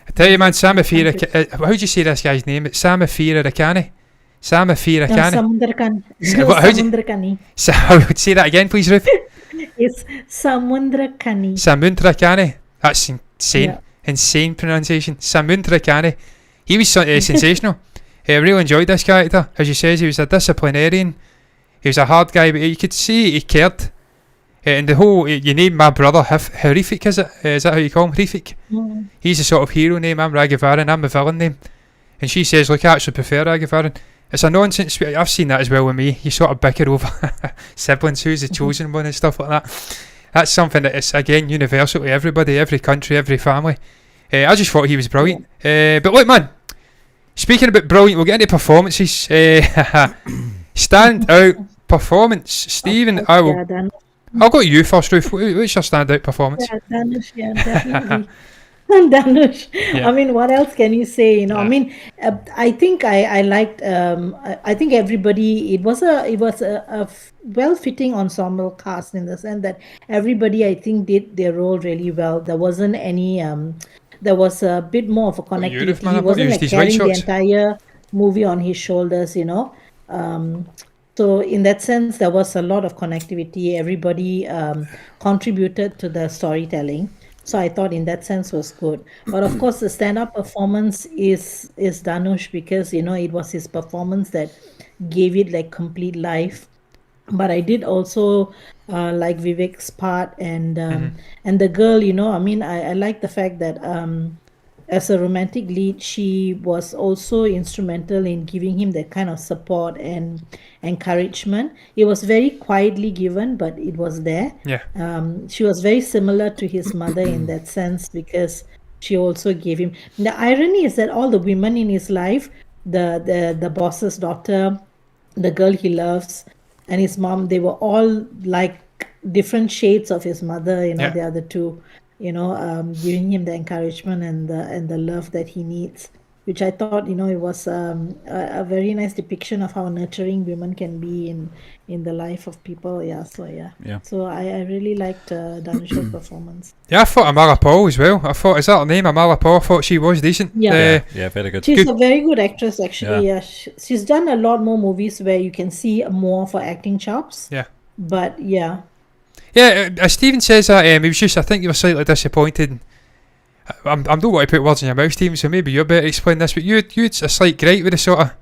I tell you, man, Samafira. How do you say this guy's name? It's Samafira Rakani. Samafira Rakani. Samundrakani. Say that again, please, Ruth. It's Samundrakani. Samundrakani. That's insane. Insane pronunciation. Samundrakani. He was sensational. I really enjoyed this character. As you says, he was a disciplinarian. He was a hard guy, but you could see he cared. And the whole, you name my brother, Horrific, is it? Is that how you call him? Horrific? He's a sort of hero name. I'm Raghuvaran. I'm the villain name. And she says, look, I actually prefer Raghuvaran. It's a nonsense. I've seen that as well with me. You sort of bicker over siblings, who's the chosen one and stuff like that. That's something that is, again, universal to everybody, every country, every family. I just thought he was brilliant. But look, man, speaking about brilliant, we'll get into performances. Stand out performance. Stephen, I'll go to you first, Ruth. What's your standout performance? Dhanush, definitely. Dhanush. I mean, what else can you say? I mean, I think I liked. I think everybody. It was a well-fitting ensemble cast in the sense that everybody, I think, did their role really well. There wasn't any. There was a bit more of a connectivity. He wasn't like carrying the entire movie on his shoulders. So in that sense, there was a lot of connectivity. Everybody contributed to the storytelling. So I thought in that sense was good. But of course, the stand-up performance is Dhanush because, it was his performance that gave it like complete life. But I did also like Vivek's part and the girl, I mean, I like the fact that as a romantic lead, she was also instrumental in giving him that kind of support and encouragement. It was very quietly given, but it was there. She was very similar to his mother in that sense because she also gave him. The irony is that all the women in his life, the boss's daughter, the girl he loves, and his mom, they were all like different shades of his mother, the other two. Giving him the encouragement and the love that he needs, which I thought, it was a very nice depiction of how nurturing women can be in the life of people. So I really liked Dhanush's performance. I thought Amala Paul as well. I thought, is that her name, Amala Paul? I thought she was decent. Very good. She's a very good actress, actually. She's done a lot more movies where you can see more of her acting chops. But as Stephen says that, he was just, I think you were slightly disappointed. I don't want to put words in your mouth, Stephen, so maybe you're better to explain this, but you had a slight gripe with the sort of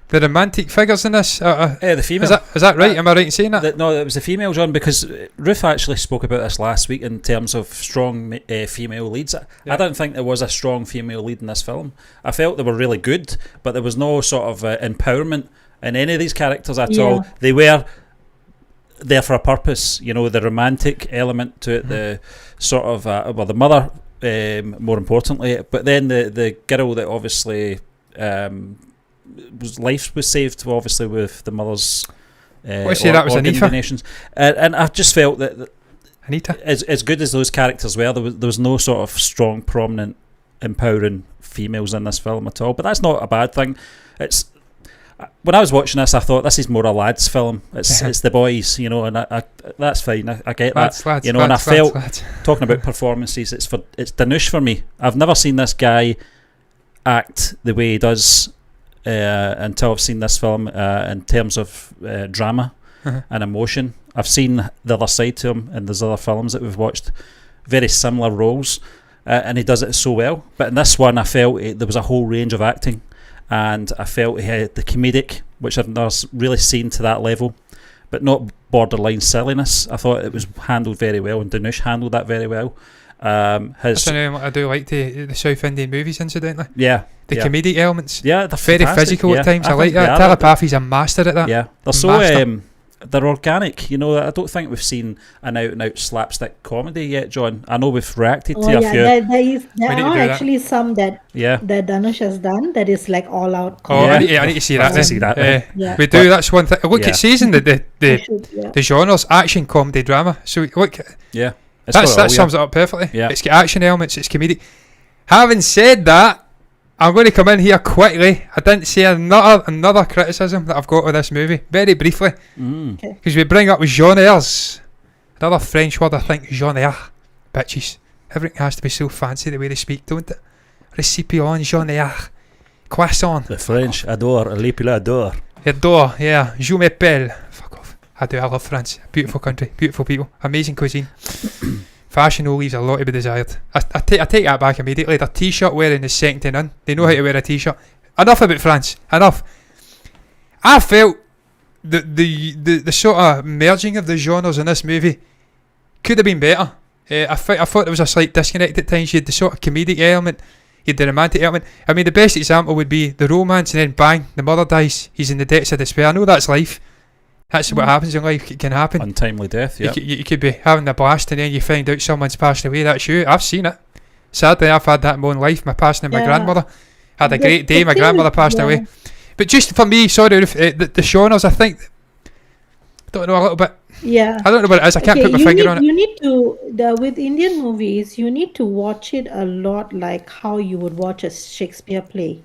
the romantic figures in this. The female. Is that right? Am I right in saying that? No, it was the female, John, because Ruth actually spoke about this last week in terms of strong female leads. I don't think there was a strong female lead in this film. I felt they were really good, but there was no sort of empowerment in any of these characters at all. They were there for a purpose, the romantic element to it, the sort of the mother, more importantly, but then the girl that obviously life was saved, obviously with the mother's that was Anita donations, and I just felt that Anita, as good as those characters were, there was no sort of strong, prominent, empowering females in this film at all. But that's not a bad thing. It's when I was watching this, I thought this is more a lads' film. It's the boys, and I that's fine. I get that, lads, and I felt talking about performances. It's Dhanush for me. I've never seen this guy act the way he does until I've seen this film in terms of drama and emotion. I've seen the other side to him, and there's other films that we've watched, very similar roles, and he does it so well. But in this one, I felt there was a whole range of acting, and I felt he had the comedic, which I've never really seen to that level, but not borderline silliness. I thought it was handled very well, and Dhanush handled that very well. That's what I do like the South Indian movies, incidentally. Yeah. The comedic elements. Yeah, they're very fantastic. physical at times. I like that. Telepathy's a master at that. Yeah, they're so they're organic. You know, I don't think we've seen an out-and-out slapstick comedy yet, John. I know we've reacted to a few. There are actually some that Dhanush has done that is like all-out comedy. I need to see that. We do. That's one thing. Look, it says in the genres: action, comedy, drama. So look, that sums it up perfectly. Yeah. It's got action elements. It's comedic. Having said that, I'm going to come in here quickly. I didn't say another criticism that I've got with this movie, very briefly, because we bring up genres. Another French word, I think, genre. Bitches. Everything has to be so fancy the way they speak, don't it? Récipient, genre. Croissant. The French adore, les Pilots adore. Adore, yeah. Je m'appelle. Fuck off. I love France. Beautiful country, beautiful people, amazing cuisine. Fashion leaves a lot to be desired. I take that back immediately. Their t-shirt wearing is second to none. They know how to wear a t-shirt. Enough about France. Enough. I felt the sort of merging of the genres in this movie could have been better. I thought there was a slight disconnect at times. You had the sort of comedic element, you had the romantic element. I mean, the best example would be the romance, and then bang, the mother dies. He's in the depths of despair. I know that's life. That's what happens in life. It can happen. Untimely death, yeah. You could be having a blast and then you find out someone's passed away. That's you. I've seen it. Sadly, I've had that in my own life. My passing of my grandmother. Had a great day. My grandmother passed away. But just for me, sorry, the genres, I think, I don't know a little bit. Yeah. I don't know what it is. I can't put my finger on it. You need to, with Indian movies, you need to watch it a lot like how you would watch a Shakespeare play.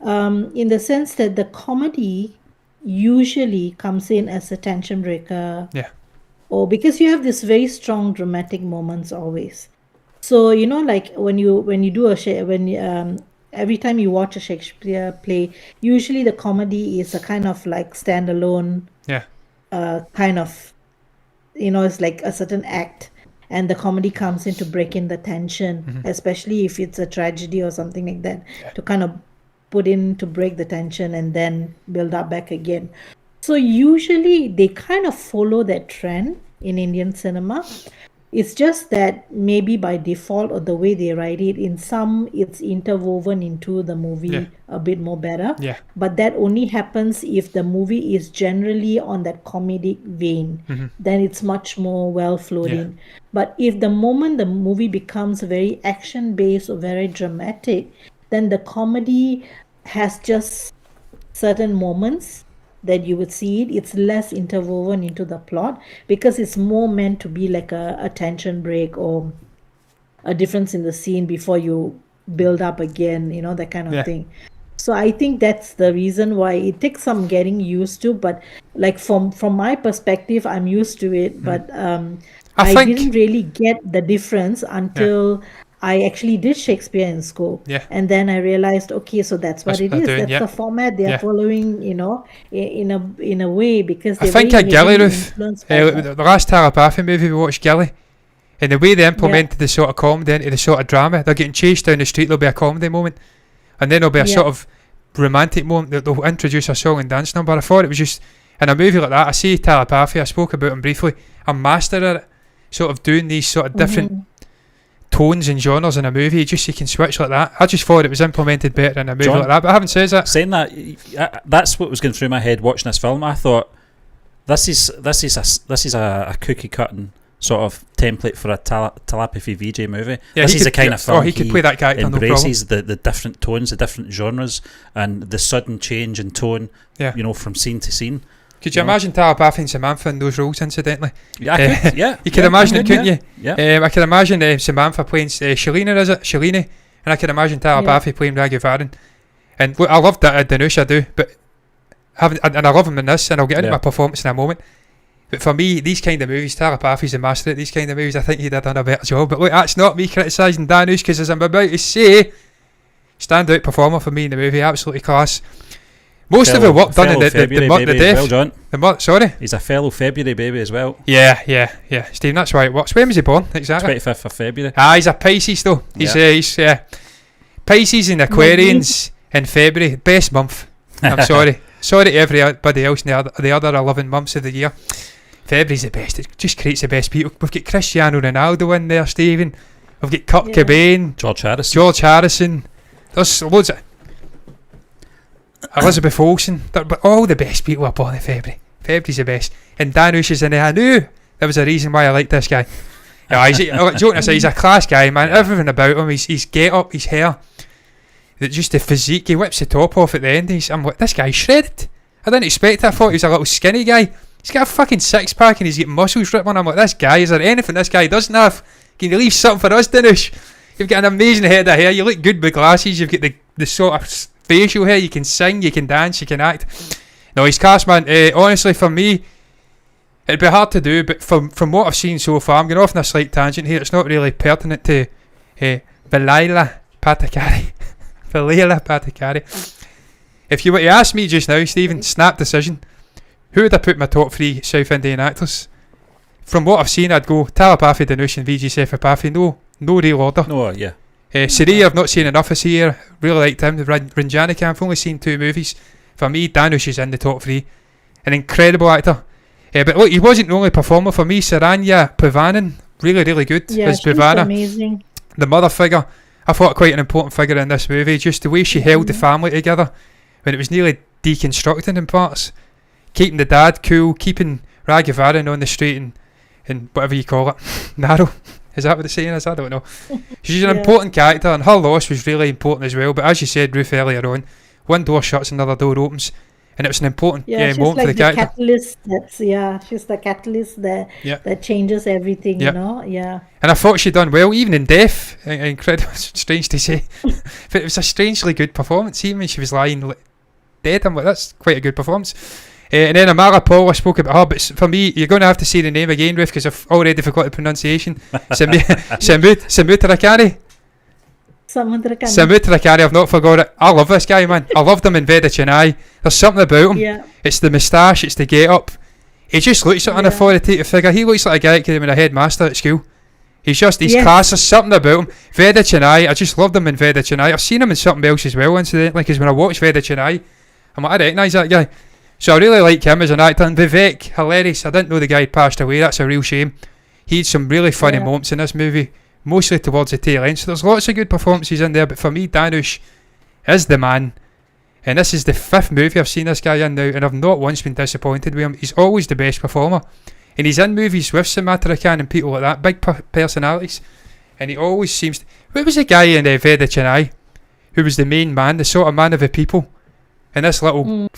In the sense that the comedy usually comes in as a tension breaker, or because you have this very strong dramatic moments always. So you know, like when you do every time you watch a Shakespeare play, usually the comedy is a kind of like standalone, kind of, you know, it's like a certain act, and the comedy comes in to break in the tension, especially if it's a tragedy or something like that, to kind of put in to break the tension and then build up back again. So usually they kind of follow that trend in Indian cinema. It's just that maybe by default or the way they write it, in some it's interwoven into the movie a bit more better. But that only happens if the movie is generally on that comedic vein. Then it's much more well flowed in. But if the moment the movie becomes very action based or very dramatic, then the comedy has just certain moments that you would see it. It's less interwoven into the plot because it's more meant to be like a tension break or a difference in the scene before you build up again, you know, that kind of thing. So I think that's the reason why it takes some getting used to, but like from my perspective, I'm used to it, but I didn't really get the difference until I actually did Shakespeare in school. And then I realized, okay, so that's what it is. That's the format they're following, you know, in a way, because I think at Gilly Roof, the last Telepathy movie we watched, Gilly, and the way they implemented the sort of comedy into the sort of drama, they're getting chased down the street, there'll be a comedy moment, and then there'll be a sort of romantic moment, they'll introduce a song and dance number. I thought it was just, in a movie like that, I see Telepathy, I spoke about him briefly, a master at it, sort of doing these sort of different tones and genres in a movie, just you can switch like that. I just thought it was implemented better in a movie like that, but I haven't said that. Saying that, that's what was going through my head watching this film. I thought this is a cookie cutting sort of template for a telepathy VJ movie. This is the kind of film he could play that character, embraces the different tones, the different genres, and the sudden change in tone. You know, from scene to scene. Could you imagine Telepathy and Samantha in those roles, incidentally? I could, you could imagine it, couldn't you? I could imagine Samantha playing Shalini, and I could imagine Telepathy playing Raghu Varan. And look, I love that Dhanush, I do, but and I love him in this, and I'll get into my performance in a moment. But for me, these kind of movies, Telepathy's a master at these kind of movies. I think he'd have done a better job. But look, that's not me criticising Dhanush, because as I'm about to say, Standout performer for me in the movie, absolutely class. Most of Fellow- the work done in fellow the February the baby death. as well, John. Sorry? He's a fellow February baby as well. Yeah, Steve, that's why it works. When was he born, exactly? 25th of February. He's a Pisces though. He's Pisces and Aquarians in February, best month. I'm sorry. Sorry to everybody else in the other 11 months of the year. February's the best. It just creates the best people. We've got Cristiano Ronaldo in there, Stephen. We've got Kurt Cobain, George Harrison. There's loads of Elizabeth Olsen. But all the best people are born in February. February's the best. And Danush is in there. I knew there was a reason why I liked this guy. Joking aside, he's a class guy, man. Everything about him, his get up, his hair, just the physique. He whips the top off at the end. I'm like, this guy's shredded. I didn't expect it. I thought he was a little skinny guy. He's got a fucking six pack and he's got muscles ripped on. I'm like, this guy, is there anything this guy doesn't have? Can you leave something for us, Danush? You've got an amazing head of hair. You look good with glasses. You've got the sort of facial hair. You can sing, you can dance, you can act. No, he's class, man. Honestly, for me, it'd be hard to do, but from what I've seen so far, I'm going off on a slight tangent here. It's not really pertinent to Velaiilla Pattadhari. Velaiilla Pattadhari. If you were to ask me just now, Stephen, snap decision, who would I put in my top 3 South Indian actors? From what I've seen, I'd go Talapathi, Danush and Vijay Sethupathi. No real order. No, yeah. Siri, I've not seen enough of Siri. Really liked him. Ranjanika, I've only seen 2 movies. For me, Danush is in the top 3. An incredible actor. But look, he wasn't the only performer for me. Saranya Pavanan, really, really good as Pavana. Amazing. The mother figure, I thought quite an important figure in this movie. Just the way she held the family together when it was nearly deconstructing in parts. Keeping the dad cool, keeping Raghuvaran on the street and whatever you call it, narrow. Is that what the saying is? I don't know. She's an important character, and her loss was really important as well. But as you said, Ruth, earlier on, one door shuts, another door opens. And it was an important moment like for the character. Catalyst she's the catalyst that changes everything, you know. Yeah. And I thought she'd done well, even in death. Incredible, strange to say. But it was a strangely good performance, even when she was lying dead. I'm like, that's quite a good performance. And then Amara Paul, I spoke about her, but for me, you're going to have to say the name again, Ruth, because I've already forgot the pronunciation. Samudrakani. Samudrakani, I've not forgot it. I love this guy, man. I loved him in Veda Chennai. There's something about him. Yeah. It's the moustache, it's the get up. He just looks like an authoritative figure. He looks like a guy that could have been a headmaster at school. He's class. There's something about him. Veda Chennai, I just loved him in Veda Chennai. I've seen him in something else as well, incidentally, because when I watched Veda Chennai, I'm like, I recognise that guy. So I really like him as an actor. And Vivek, hilarious. I didn't know the guy had passed away. That's a real shame. He had some really funny moments in this movie, mostly towards the tail end. So there's lots of good performances in there. But for me, Danush is the man. And this is the 5th movie I've seen this guy in now, and I've not once been disappointed with him. He's always the best performer. And he's in movies with Samantha Khan and people like that, big personalities. And he always seems... What was the guy in Veda Chennai who was the main man, the sort of man of the people, in this little...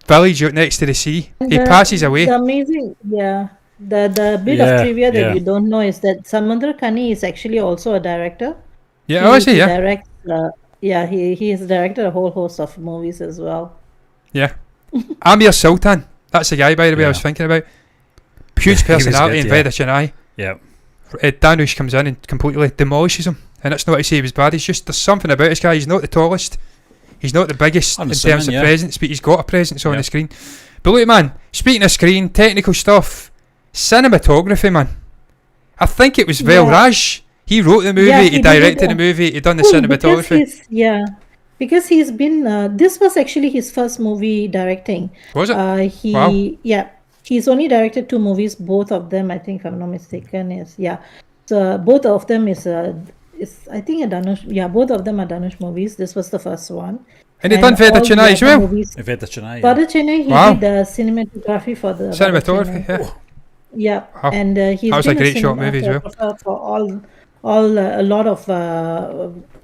village out next to the sea? He passes away. The amazing, the bit of trivia that you don't know is that Samudra Kani is actually also a director. Yeah, is he? Yeah. Directs, he has directed a whole host of movies as well. Yeah. Amir Sultan, that's the guy, by the way, I was thinking about. Huge personality in Veda Chennai. Yeah. Danush comes in and completely demolishes him. And that's not to say he was bad, it's just there's something about this guy. He's not the tallest. He's not the biggest in terms of presence, but he's got a presence on the screen. But look, man, speaking of screen, technical stuff, cinematography, man. I think it was Vel Raj. He wrote the movie, he directed the movie, he done the cinematography. Because he's been, this was actually his first movie directing. Was it? Wow. Yeah, he's only directed 2 movies, both of them, I think, if I'm not mistaken, So both of them is I think a Danush. Both of them are Danush movies. This was the first one. And he done Veda Chennai as well. Veda Chennai. Veda Chennai, he did the cinematography for the cinematography. Yeah, wow. And he's that was a great short movie as well. For a lot of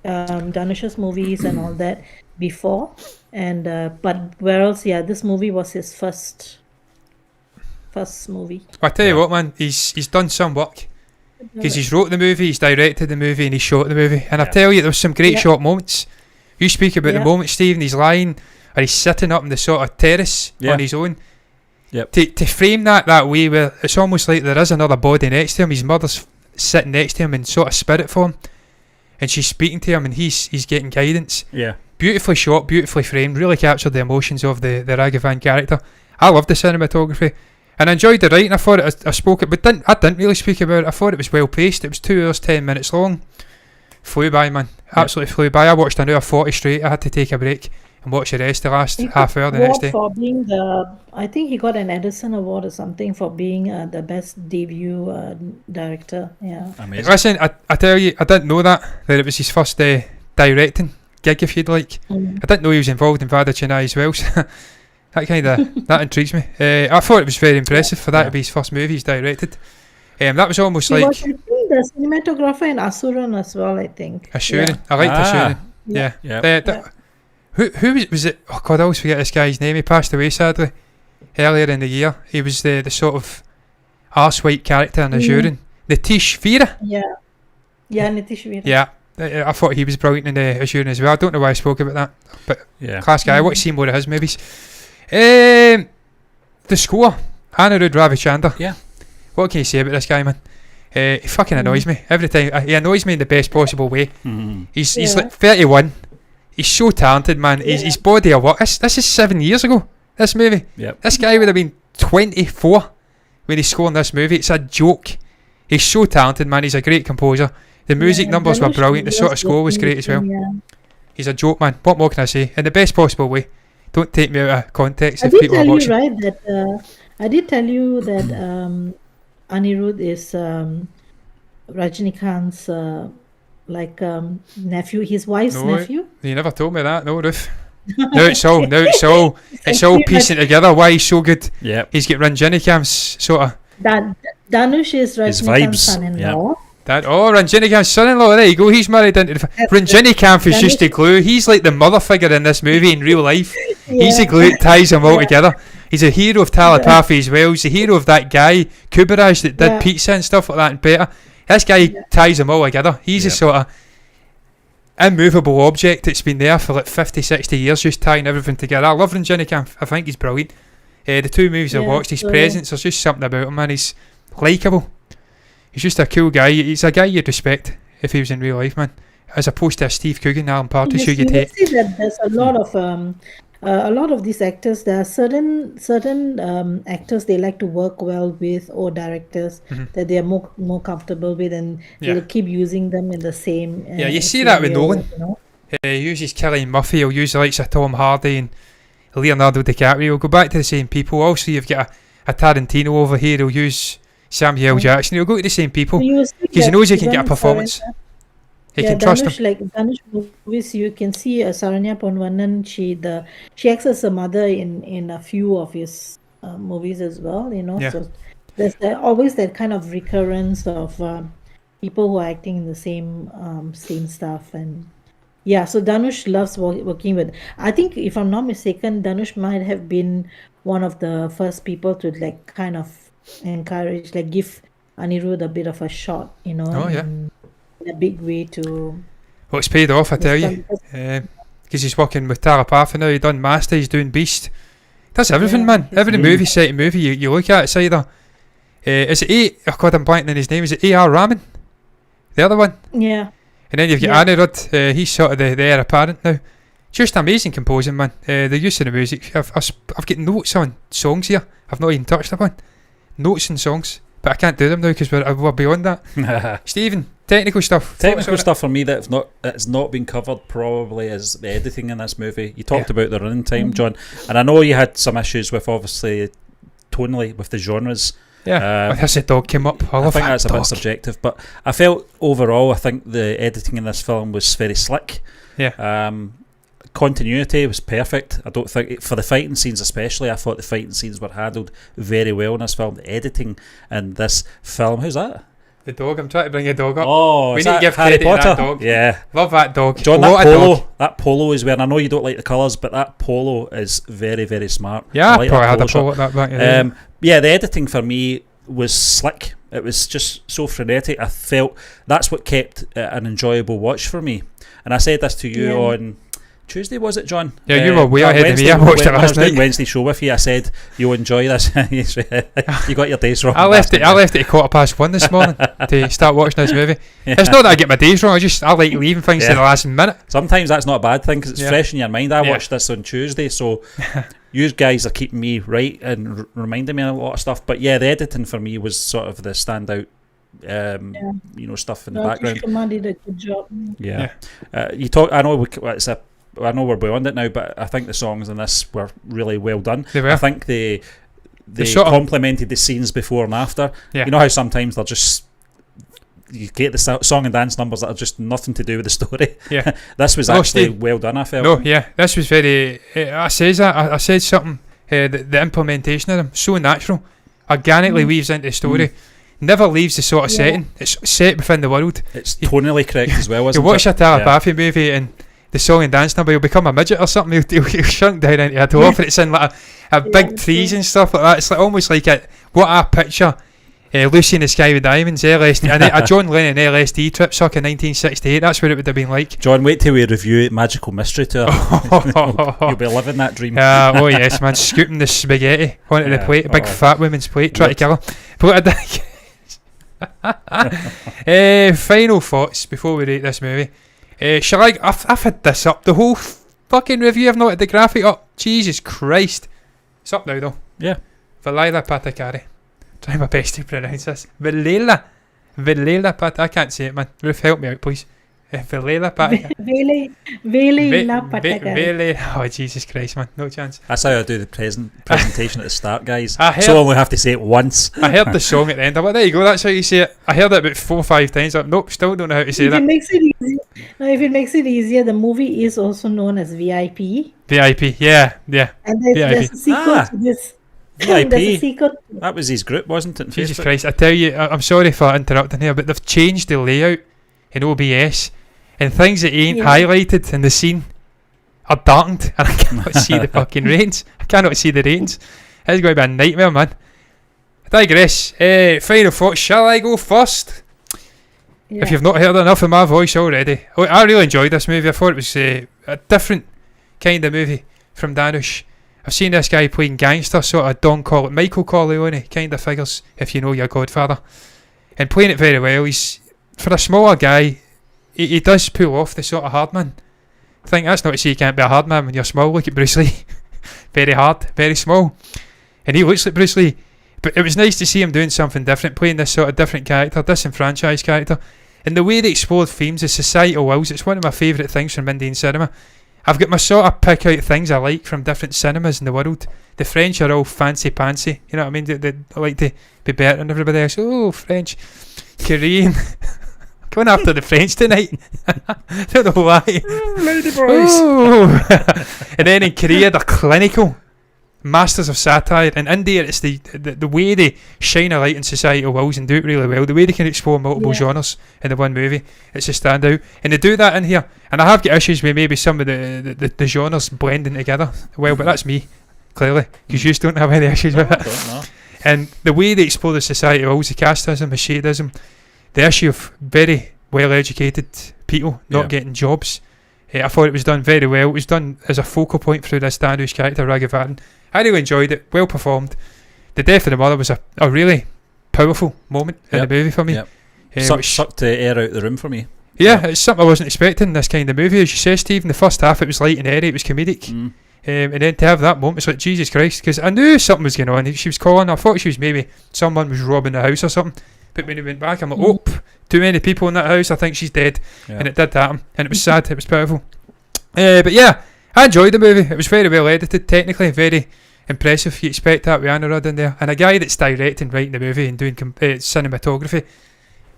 Danush's movies and all that before. And but whereas this movie was his first movie. I tell you what, man, he's done some work. Because he's wrote the movie, he's directed the movie, and he shot the movie. And I tell you, there was some great short moments. You speak about the moment, Stephen, he's lying, or he's sitting up in the sort of terrace on his own. Yep. To frame that way, where it's almost like there is another body next to him, his mother's sitting next to him in sort of spirit form. and she's speaking to him, and he's getting guidance. Yeah. Beautifully shot, beautifully framed, really captured the emotions of the Ragavan character. I loved the cinematography, and I enjoyed the writing. I thought I spoke it, but I didn't really speak about it. I thought it was well paced. It was 2 hours 10 minutes long. Flew by, man. Absolutely flew by. I watched an hour 40 straight. I had to take a break and watch the rest the last half hour the next day. For being I think he got an Edison Award or something for being the best debut director. Yeah. Amazing. Listen, I tell you, I didn't know that it was his first directing gig, if you'd like. I didn't know he was involved in Vada Chennai as well, so that intrigues me. I thought it was very impressive for that to be his first movie he's directed. That was almost he like was, I think, the cinematographer in Asuran as well, I think. Asuran. I liked Asuran. Yeah. Who was it? Oh God, I always forget this guy's name. He passed away sadly earlier in the year. He was the sort of arse-white character in Asuran. Nitish Veera. Yeah, Nitish Veera. Yeah. I thought he was brilliant in Asuran as well. I don't know why I spoke about that, but class guy. I want to see more of his movies. The score, Anirudh Ravichandran. Yeah. What can you say about this guy, man? He fucking annoys me every time. He annoys me in the best possible way. He's like 31. He's so talented, man. His body of work. This is 7 years ago. This movie. Yep. This guy would have been 24 when he's scoring this movie. It's a joke. He's so talented, man. He's a great composer. The music numbers were brilliant. The sort of score was great as well. Yeah. He's a joke, man. What more can I say? In the best possible way. Don't take me out of context if people are watching. I did tell you that Anirudh is Rajinikanth's nephew, his wife's nephew. You never told me that, no, Ruth. Now it's all piecing together why he's so good. Yeah. He's got Rajinikanth's sort of. Danush is Rajinikanth's son-in-law. Rajinikanth's son-in-law. There you go. He's married into Rajinikanth is just the glue. He's like the mother figure in this movie in real life. He's the glue that ties them all together. He's a hero of telepathy as well. He's a hero of that guy Kubaraj that did pizza and stuff like that and better. This guy ties them all together. He's a sort of immovable object that's been there for like 50, 60 years, just tying everything together. I love Rajinikanth. I think he's brilliant. The 2 movies I watched, his presence, there's just something about him, man. He's likeable. He's just a cool guy. He's a guy you'd respect if he was in real life, man. As opposed to a Steve Coogan, Alan Partridge, who you'd hate. See that there's a lot of these actors. There are certain actors they like to work well with, or directors that they are more comfortable with, and they'll keep using them in the same. You see that with Nolan. You know? He uses Cillian Murphy. He'll use the likes of Tom Hardy and Leonardo DiCaprio. He'll go back to the same people. Also, you've got a Tarantino over here. He'll use Samuel Jackson. He'll go to the same people because he knows he can get a performance. He can trust him. Like Danush movies, you can see Saranya Ponvanan. She acts as a mother in a few of his movies as well. You know, so there's always that kind of recurrence of people who are acting in the same stuff. And so Danush loves working with. I think, if I'm not mistaken, Danush might have been one of the first people to like kind of encourage, like give Anirudh a bit of a shot. You know. In a big way to. Well, it's paid off, I tell you, because he's working with Telepathy now. He's done Master, he's doing Beast. Does everything, man. Every movie, set movie you look at, it's either is it I'm blanking on his name. Is it A.R. Rahman? The other one. Yeah. And then you've got Anirudh. He's sort of the heir apparent now. Just amazing composing, man. The use of the music. I've got notes on songs here. I've not even touched upon notes and songs, but I can't do them now because we're beyond that. Stephen. Technical stuff For me that's not been covered probably is the editing in this movie. You talked about the running time, John, and I know you had some issues with obviously tonally with the genres. As the dog came up, I think that's a bit subjective, but I felt overall I think the editing in this film was very slick. Continuity was perfect. I don't think for the fighting scenes especially, I thought the fighting scenes were handled very well in this film. The editing in this film, who's that? The dog. I'm trying to bring a dog up. Oh, we need to give Harry Potter to that dog. Yeah, love that dog. John, that polo is wearing. I know you don't like the colours, but that polo is very, very smart. Yeah, I probably had a polo like that back then. The editing for me was slick. It was just so frenetic. I felt that's what kept an enjoyable watch for me. And I said this to you on Tuesday, was it, John? Yeah, you were way ahead of me. I watched it last night. Wednesday show with you. I said you'll enjoy this. You got your days wrong. I left it at 1:15 this morning to start watching this movie. Yeah. It's not that I get my days wrong. I like leaving things to the last minute. Sometimes that's not a bad thing because it's fresh in your mind. I watched this on Tuesday, so you guys are keeping me right and reminding me of a lot of stuff. But yeah, the editing for me was sort of the standout. Stuff in the background. Kumar did a good job. You talk. I know I know we're beyond it now, but I think the songs in this were really well done. They were. I think they complemented the scenes before and after. Yeah. You know how sometimes they're just, you get the song and dance numbers that are just nothing to do with the story. Yeah. This was actually well done, I felt. No, yeah, this was very. I said something. The implementation of them so natural, organically weaves into the story. Never leaves the sort of setting. It's set within the world. It's tonally correct as well, isn't it? You watch a telepathy movie and the song and dance number, he'll become a midget or something. He'll shrunk down into a dwarf, and it's in like a big trees and stuff like that. It's like almost like what I picture. Lucy in the Sky with Diamonds, LSD, and a John Lennon LSD trip circa 1968. That's what it would have been like. John, wait till we review Magical Mystery Tour. You'll be living that dream. Oh yes, man, scooping the spaghetti onto the plate, a big fat woman's plate, trying to kill her. But final thoughts before we rate this movie. Shall I? I've had this up the whole fucking review. I've not had the graphic up. Jesus Christ, it's up now though. Yeah. Velaiilla Pattadhari. Try my best to pronounce this. Velaiilla Pattadhari. I can't say it, man. Ruth, help me out, please. Velaiilla Pattadhari. Velaiilla Pattadhari. Oh Jesus Christ, man, no chance. That's how I do the presentation at the start, guys. So I only have to say it once. I heard the song at the end. I'm like, there you go, that's how you say it. I heard it about 4 or 5 times. I'm like, nope, still don't know how to say that. If it makes it easier, the movie is also known as VIP. VIP, yeah. And there's a sequel to this. VIP. That was his group, wasn't it? Jesus Christ, I tell you, I'm sorry for interrupting here, but they've changed the layout in OBS, and things that ain't highlighted in the scene are darkened, and I cannot see the fucking reins. I cannot see the reins. It's going to be a nightmare, man. I digress. Final thoughts. Shall I go first? Yeah. If you've not heard enough of my voice already, I really enjoyed this movie. I thought it was a different kind of movie from Danush. I've seen this guy playing gangster, sort of Michael Corleone kind of figures, if you know your Godfather, and playing it very well. He's, for a smaller guy, he does pull off the sort of hard man. I think that's not to say you can't be a hard man when you're small. Look at Bruce Lee. Very hard, very small. And he looks like Bruce Lee. But it was nice to see him doing something different, playing this sort of different character, disenfranchised character. And the way they explored themes of societal wills, it's one of my favourite things from Indian cinema. I've got my sort of pick out things I like from different cinemas in the world. The French are all fancy-pantsy, you know what I mean? They like to be better than everybody else. Oh, French. Korean. Going after the French tonight. Don't know why. Lady boys. And then in Korea, they're clinical. Masters of satire. In India, it's the way they shine a light in societal wills and do it really well. The way they can explore multiple genres in the one movie, it's a standout. And they do that in here. And I have got issues with maybe some of the genres blending together well, but that's me, clearly, because you just don't have any issues with it. Don't know. And the way they explore the societal wills, the casteism, the shadism, the issue of very well-educated people not getting jobs. I thought it was done very well. It was done as a focal point through this Danush character, Raghavan. I really enjoyed it, well performed. The death of the mother was a really powerful moment in the movie for me. Sucked the air out the room for me. Yeah, it's something I wasn't expecting in this kind of movie. As you say, Steve, in the first half it was light and airy, it was comedic. And then to have that moment, it's like, Jesus Christ, because I knew something was going on. She was calling, I thought she was maybe someone was robbing the house or something. But when he went back, I'm like, too many people in that house, I think she's dead. And it did happen, and it was sad, it was powerful. But yeah, I enjoyed the movie. It was very well edited, technically very impressive. You expect that with Anurad in there. And a guy that's directing, writing the movie and doing cinematography,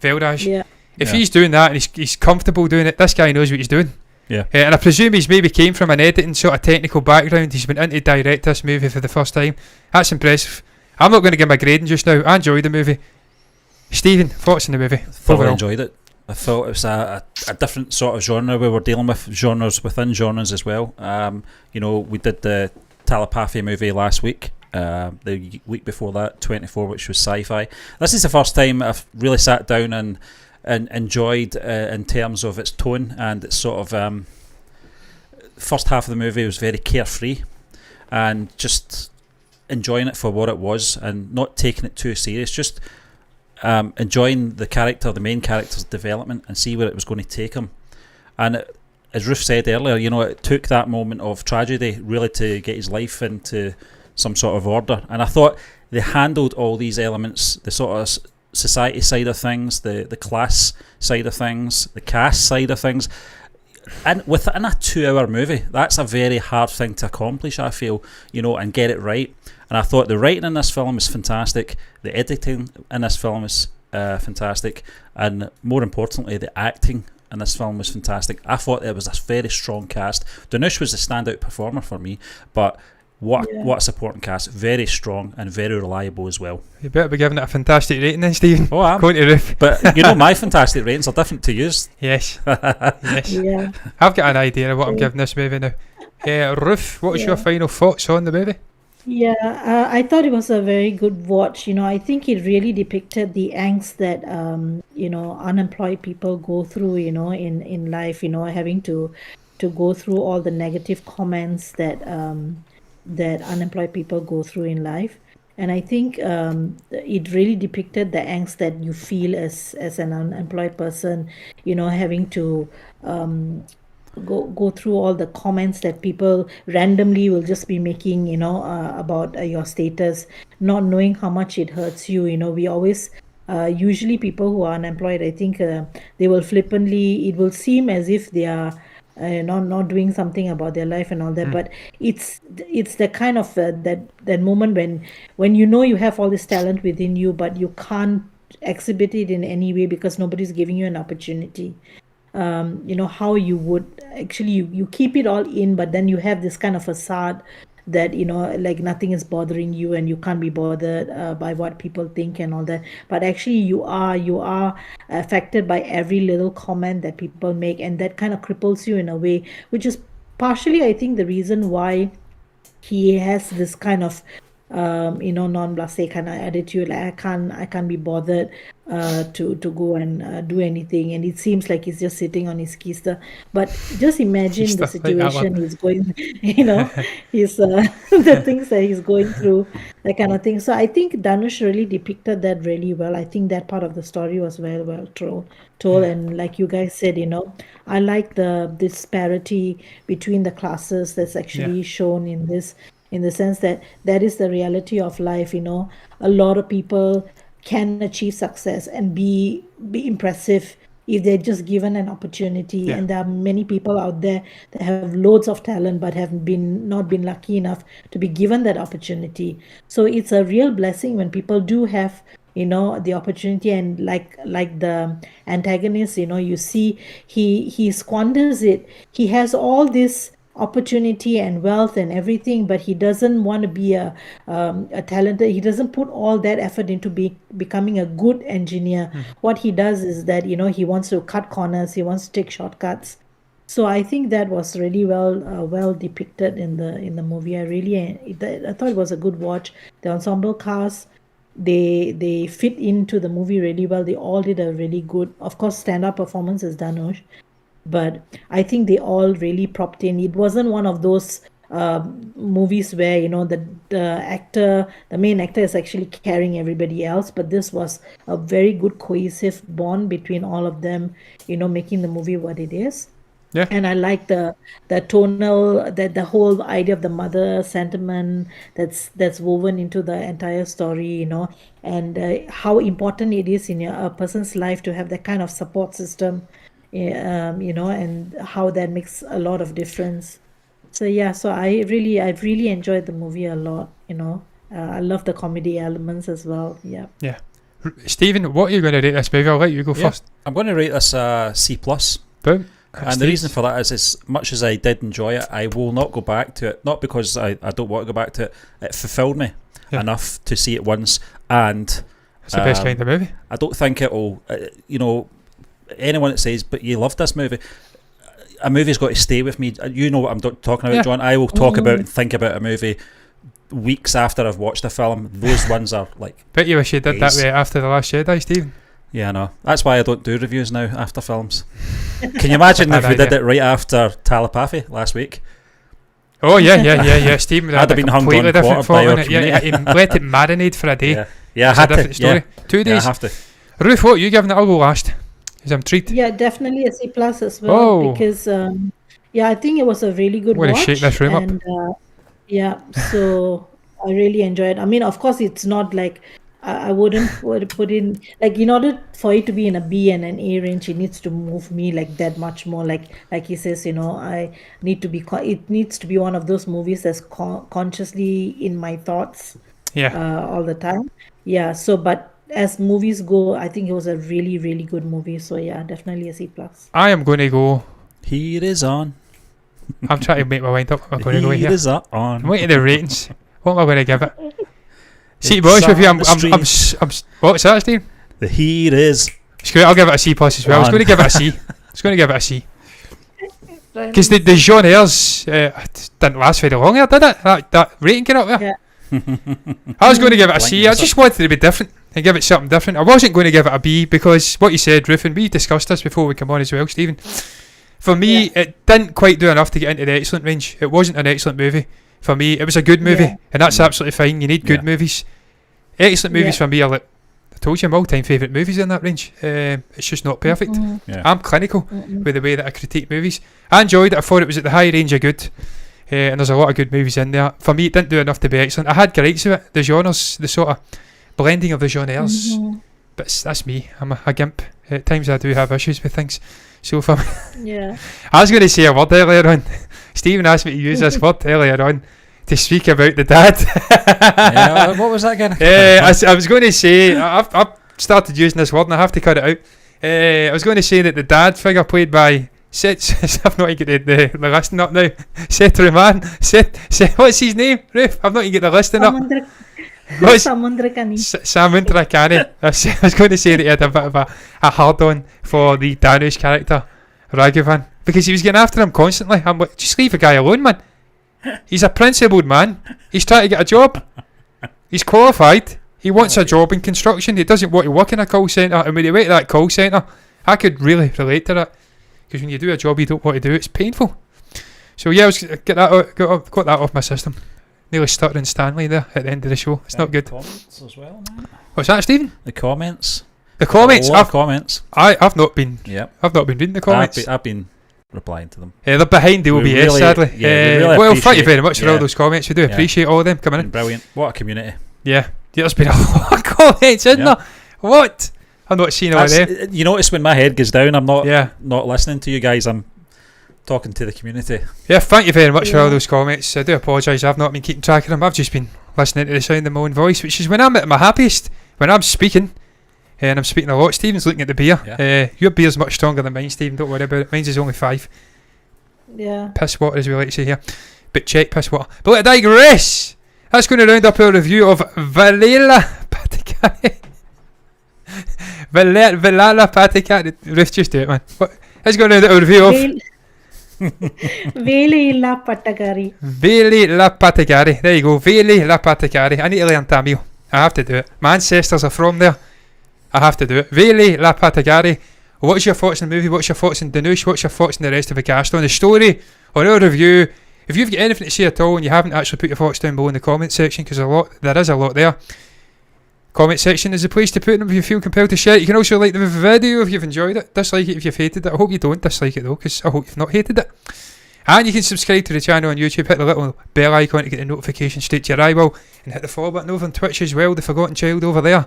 Velraj. If he's doing that and he's comfortable doing it, this guy knows what he's doing. And I presume he's maybe came from an editing sort of technical background. He's been in to direct this movie for the first time. That's impressive. I'm not going to give my grading just now. I enjoyed the movie. Stephen, thoughts on the movie? Thoroughly enjoyed it. I thought it was a different sort of genre. We were dealing with genres within genres as well. We did the Telepathy movie last week. The week before that, 24, which was sci-fi. This is the first time I've really sat down and enjoyed in terms of its tone and its sort of first half of the movie was very carefree and just enjoying it for what it was and not taking it too serious, just enjoying the main character's development and see where it was going to take him. And as Ruth said earlier, it took that moment of tragedy really to get his life into some sort of order. And I thought they handled all these elements, the sort of society side of things, the class side of things, the caste side of things, and within a 2-hour movie. That's a very hard thing to accomplish, I feel, and get it right. And I thought the writing in this film is fantastic, the editing in this film is fantastic, and more importantly, the acting in this film was fantastic. I thought it was a very strong cast. Dhanush was the standout performer for me, but what a supporting cast. Very strong and very reliable as well. You better be giving it a fantastic rating then, Stephen. Oh, I'm going to Ruth. But my fantastic ratings are different to yours. Yes. Yes. Yeah. I've got an idea of what I'm giving this movie now. Ruth, what was your final thoughts on the movie? Yeah, I thought it was a very good watch. I think it really depicted the angst that unemployed people go through, in life, having to go through all the negative comments that unemployed people go through in life. And I think it really depicted the angst that you feel as an unemployed person, having to go through all the comments that people randomly will just be making, about your status, not knowing how much it hurts you. We always usually people who are unemployed, I think they will flippantly, it will seem as if they are not doing something about their life and all that, but it's the kind of that moment when you have all this talent within you, but you can't exhibit it in any way because nobody's giving you an opportunity. How you would actually you keep it all in, but then you have this kind of facade that like nothing is bothering you and you can't be bothered by what people think and all that, but actually you are affected by every little comment that people make, and that kind of cripples you in a way, which is partially I think the reason why he has this kind of non-blasé kind of attitude, like I can't be bothered to go and do anything, and it seems like he's just sitting on his keister. But just imagine the situation he's going, he's the things that he's going through, that kind of thing. So I think Dhanush really depicted that really well. I think that part of the story was very well told, and like you guys said, I like the disparity between the classes that's actually shown in this, in the sense that is the reality of life. A lot of people can achieve success and be impressive if they're just given an opportunity, and there are many people out there that have loads of talent but have not been lucky enough to be given that opportunity. So it's a real blessing when people do have the opportunity, and like the antagonist, you see he squanders it. He has all this opportunity and wealth and everything, but he doesn't want to be a talented. He doesn't put all that effort into becoming a good engineer. What he does is that he wants to cut corners, he wants to take shortcuts. So I think that was really well depicted in the movie. I thought it was a good watch. The ensemble cast, they fit into the movie really well. They all did a really good, of course, stand-up performance is Dhanush, but I think they all really propped in. It wasn't one of those movies where the main actor is actually carrying everybody else, but this was a very good cohesive bond between all of them, making the movie what it is. Yeah. And I like the tonal, the whole idea of the mother sentiment that's woven into the entire story, and how important it is in a person's life to have that kind of support system, and how that makes a lot of difference. So I've really enjoyed the movie a lot. I love the comedy elements as well. Yeah. Stephen, what are you going to rate this movie? I'll let you go first. I'm going to rate this C+. Boom. And the reason for that is, as much as I did enjoy it, I will not go back to it. Not because I don't want to go back to it. It fulfilled me enough to see it once, and it's the best kind of movie. I don't think it will. Anyone that says, "But you love this movie," a movie's got to stay with me. You know what I'm talking about, John. I will talk about and think about a movie weeks after I've watched a film. Those ones are like. Bet you wish you did that way after The Last Jedi, Stephen. Yeah, I know. That's why I don't do reviews now after films. Can you imagine if we Bad did it right after Telepathy last week? Oh yeah. Stephen I'd have been hung on different quarter by thought our on it. Yeah, he let it marinate for a day. Yeah, I It's had a different to. story. Yeah. 2 days. Yeah, I have to. Ruth, what are you giving it? I'll go last. Because I'm treated. Yeah, definitely a C plus as well Oh. because I think it was a really good I'm gonna watch. shake this room up. And so I really enjoyed it. I mean, of course, it's not like I wouldn't put in, like, in order for it to be in a B and an A range, it needs to move me like that much more. Like he says, I need to be. It needs to be one of those movies that's consciously in my thoughts. Yeah. All the time. Yeah. So, but as movies go, I think it was a really, really good movie. So yeah, definitely a C plus. I am going to go. Heat is on. I'm trying to make my mind up. I'm going to go Heat here. is on. I'm waiting the ratings. What am I going to give it? See, to be honest with you, I'm what's that, Steve? The heat is. Screw it, I'll give it a C plus as well. I was going to give it a C. Because the Jean Ayres didn't last very long here, did it? That rating came up there. Yeah. I was going to give it a C. I just wanted to be different and give it something different. I wasn't going to give it a B because what you said, Ruth, and we discussed this before we come on as well, Stephen. For me, it didn't quite do enough to get into the excellent range. It wasn't an excellent movie. For me, it was a good movie, and that's absolutely fine. You need good movies. Excellent movies for me are like, I told you, my all-time favourite movies in that range. It's just not perfect. I'm clinical with the way that I critique movies. I enjoyed it. I thought it was at the high range of good. And there's a lot of good movies in there. For me, it didn't do enough to be excellent. I had gripes with it. The genres, the sort of blending of the genres. But that's me. I'm a gimp. At times I do have issues with things. So for me, I was going to say a word earlier on. Stephen asked me to use this word earlier on to speak about the dad. What was that again? I was going to say, I've started using this word and I have to cut it out. I was going to say that the dad figure played by I've not even got the listing up now. Seth Roman. What's his name, Ruth? I've not even got the listing up. Samundrakani. Samundrakani. I was going to say that he had a bit of a hard on for the Danush character, Raghavan, because he was getting after him constantly. I'm like, just leave the guy alone, man. He's a principled man. He's trying to get a job. He's qualified. He wants a job in construction. He doesn't want to work in a call centre. And when he went to that call centre, I could really relate to that. Because when you do a job you don't want to do, it's painful. So yeah, I was got that off my system. Nearly stuttering Stanley there at the end of the show. It's not good. Comments as well, man. What's that, Stephen? The comments. Comments. I've not been. Yep. I've not been reading the comments. I've been replying to them. They're behind the OBS, sadly. Well, thank you very much for all those comments. We do appreciate all of them coming in. Brilliant. What a community. Yeah. There's been a lot of comments in there. What? I'm not seeing all of them. You notice when my head goes down, I'm not listening to you guys. I'm talking to the community. Yeah, thank you very much for all those comments. I do apologise, I've not been keeping track of them. I've just been listening to the sound of my own voice, which is when I'm at my happiest, when I'm speaking, and I'm speaking a lot. Stephen's looking at the beer. Your beer's much stronger than mine, Stephen, don't worry about it. Mine's is only 5. Yeah. Piss water, as we like to say here. But check piss water. But let I digress. That's going to round up our review of Velaiilla Pattadhari. Velaiilla Pattadhari. Ruth, just do it, man. That's going to round up our review of Velaiilla Pattadhari. Velaiilla Pattadhari. There you go. Velaiilla Pattadhari. I need to learn Tamil. I have to do it. My ancestors are from there. I have to do it. Velaiilla Pattadhari. What's your thoughts on the movie? What's your thoughts on Danush? What's your thoughts on the rest of the cast? On the story? On our review? If you've got anything to say at all and you haven't actually put your thoughts down below in the comment section, because there is a lot there. Comment section is the place to put them if you feel compelled to share it. You can also like the video if you've enjoyed it. Dislike it if you've hated it. I hope you don't dislike it though, because I hope you've not hated it. And you can subscribe to the channel on YouTube. Hit the little bell icon to get the notification straight to your eyeball. And hit the follow button over on Twitch as well, the Forgotten Child over there,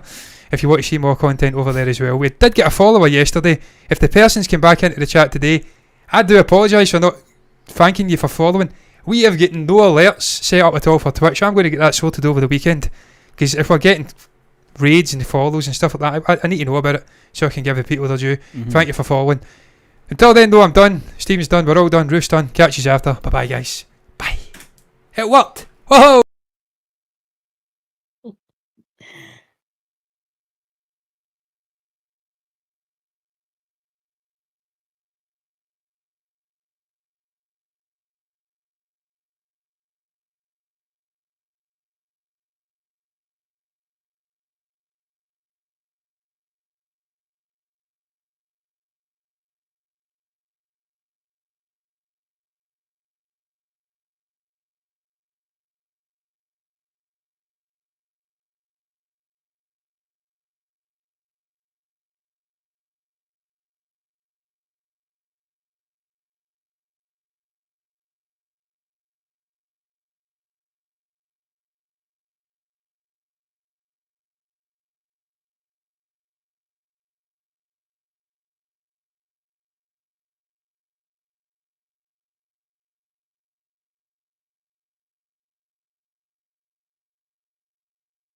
if you want to see more content over there as well. We did get a follower yesterday. If the person's came back into the chat today, I do apologise for not thanking you for following. We have getting no alerts set up at all for Twitch. I'm going to get that sorted over the weekend, because if we're getting raids and follows and stuff like that, I need to know about it so I can give the people their due. Thank you for following. Until then though, I'm done. Stephen's done. We're all done. Ruth's done. Catch you after. Bye bye guys. Bye. It worked. Whoa.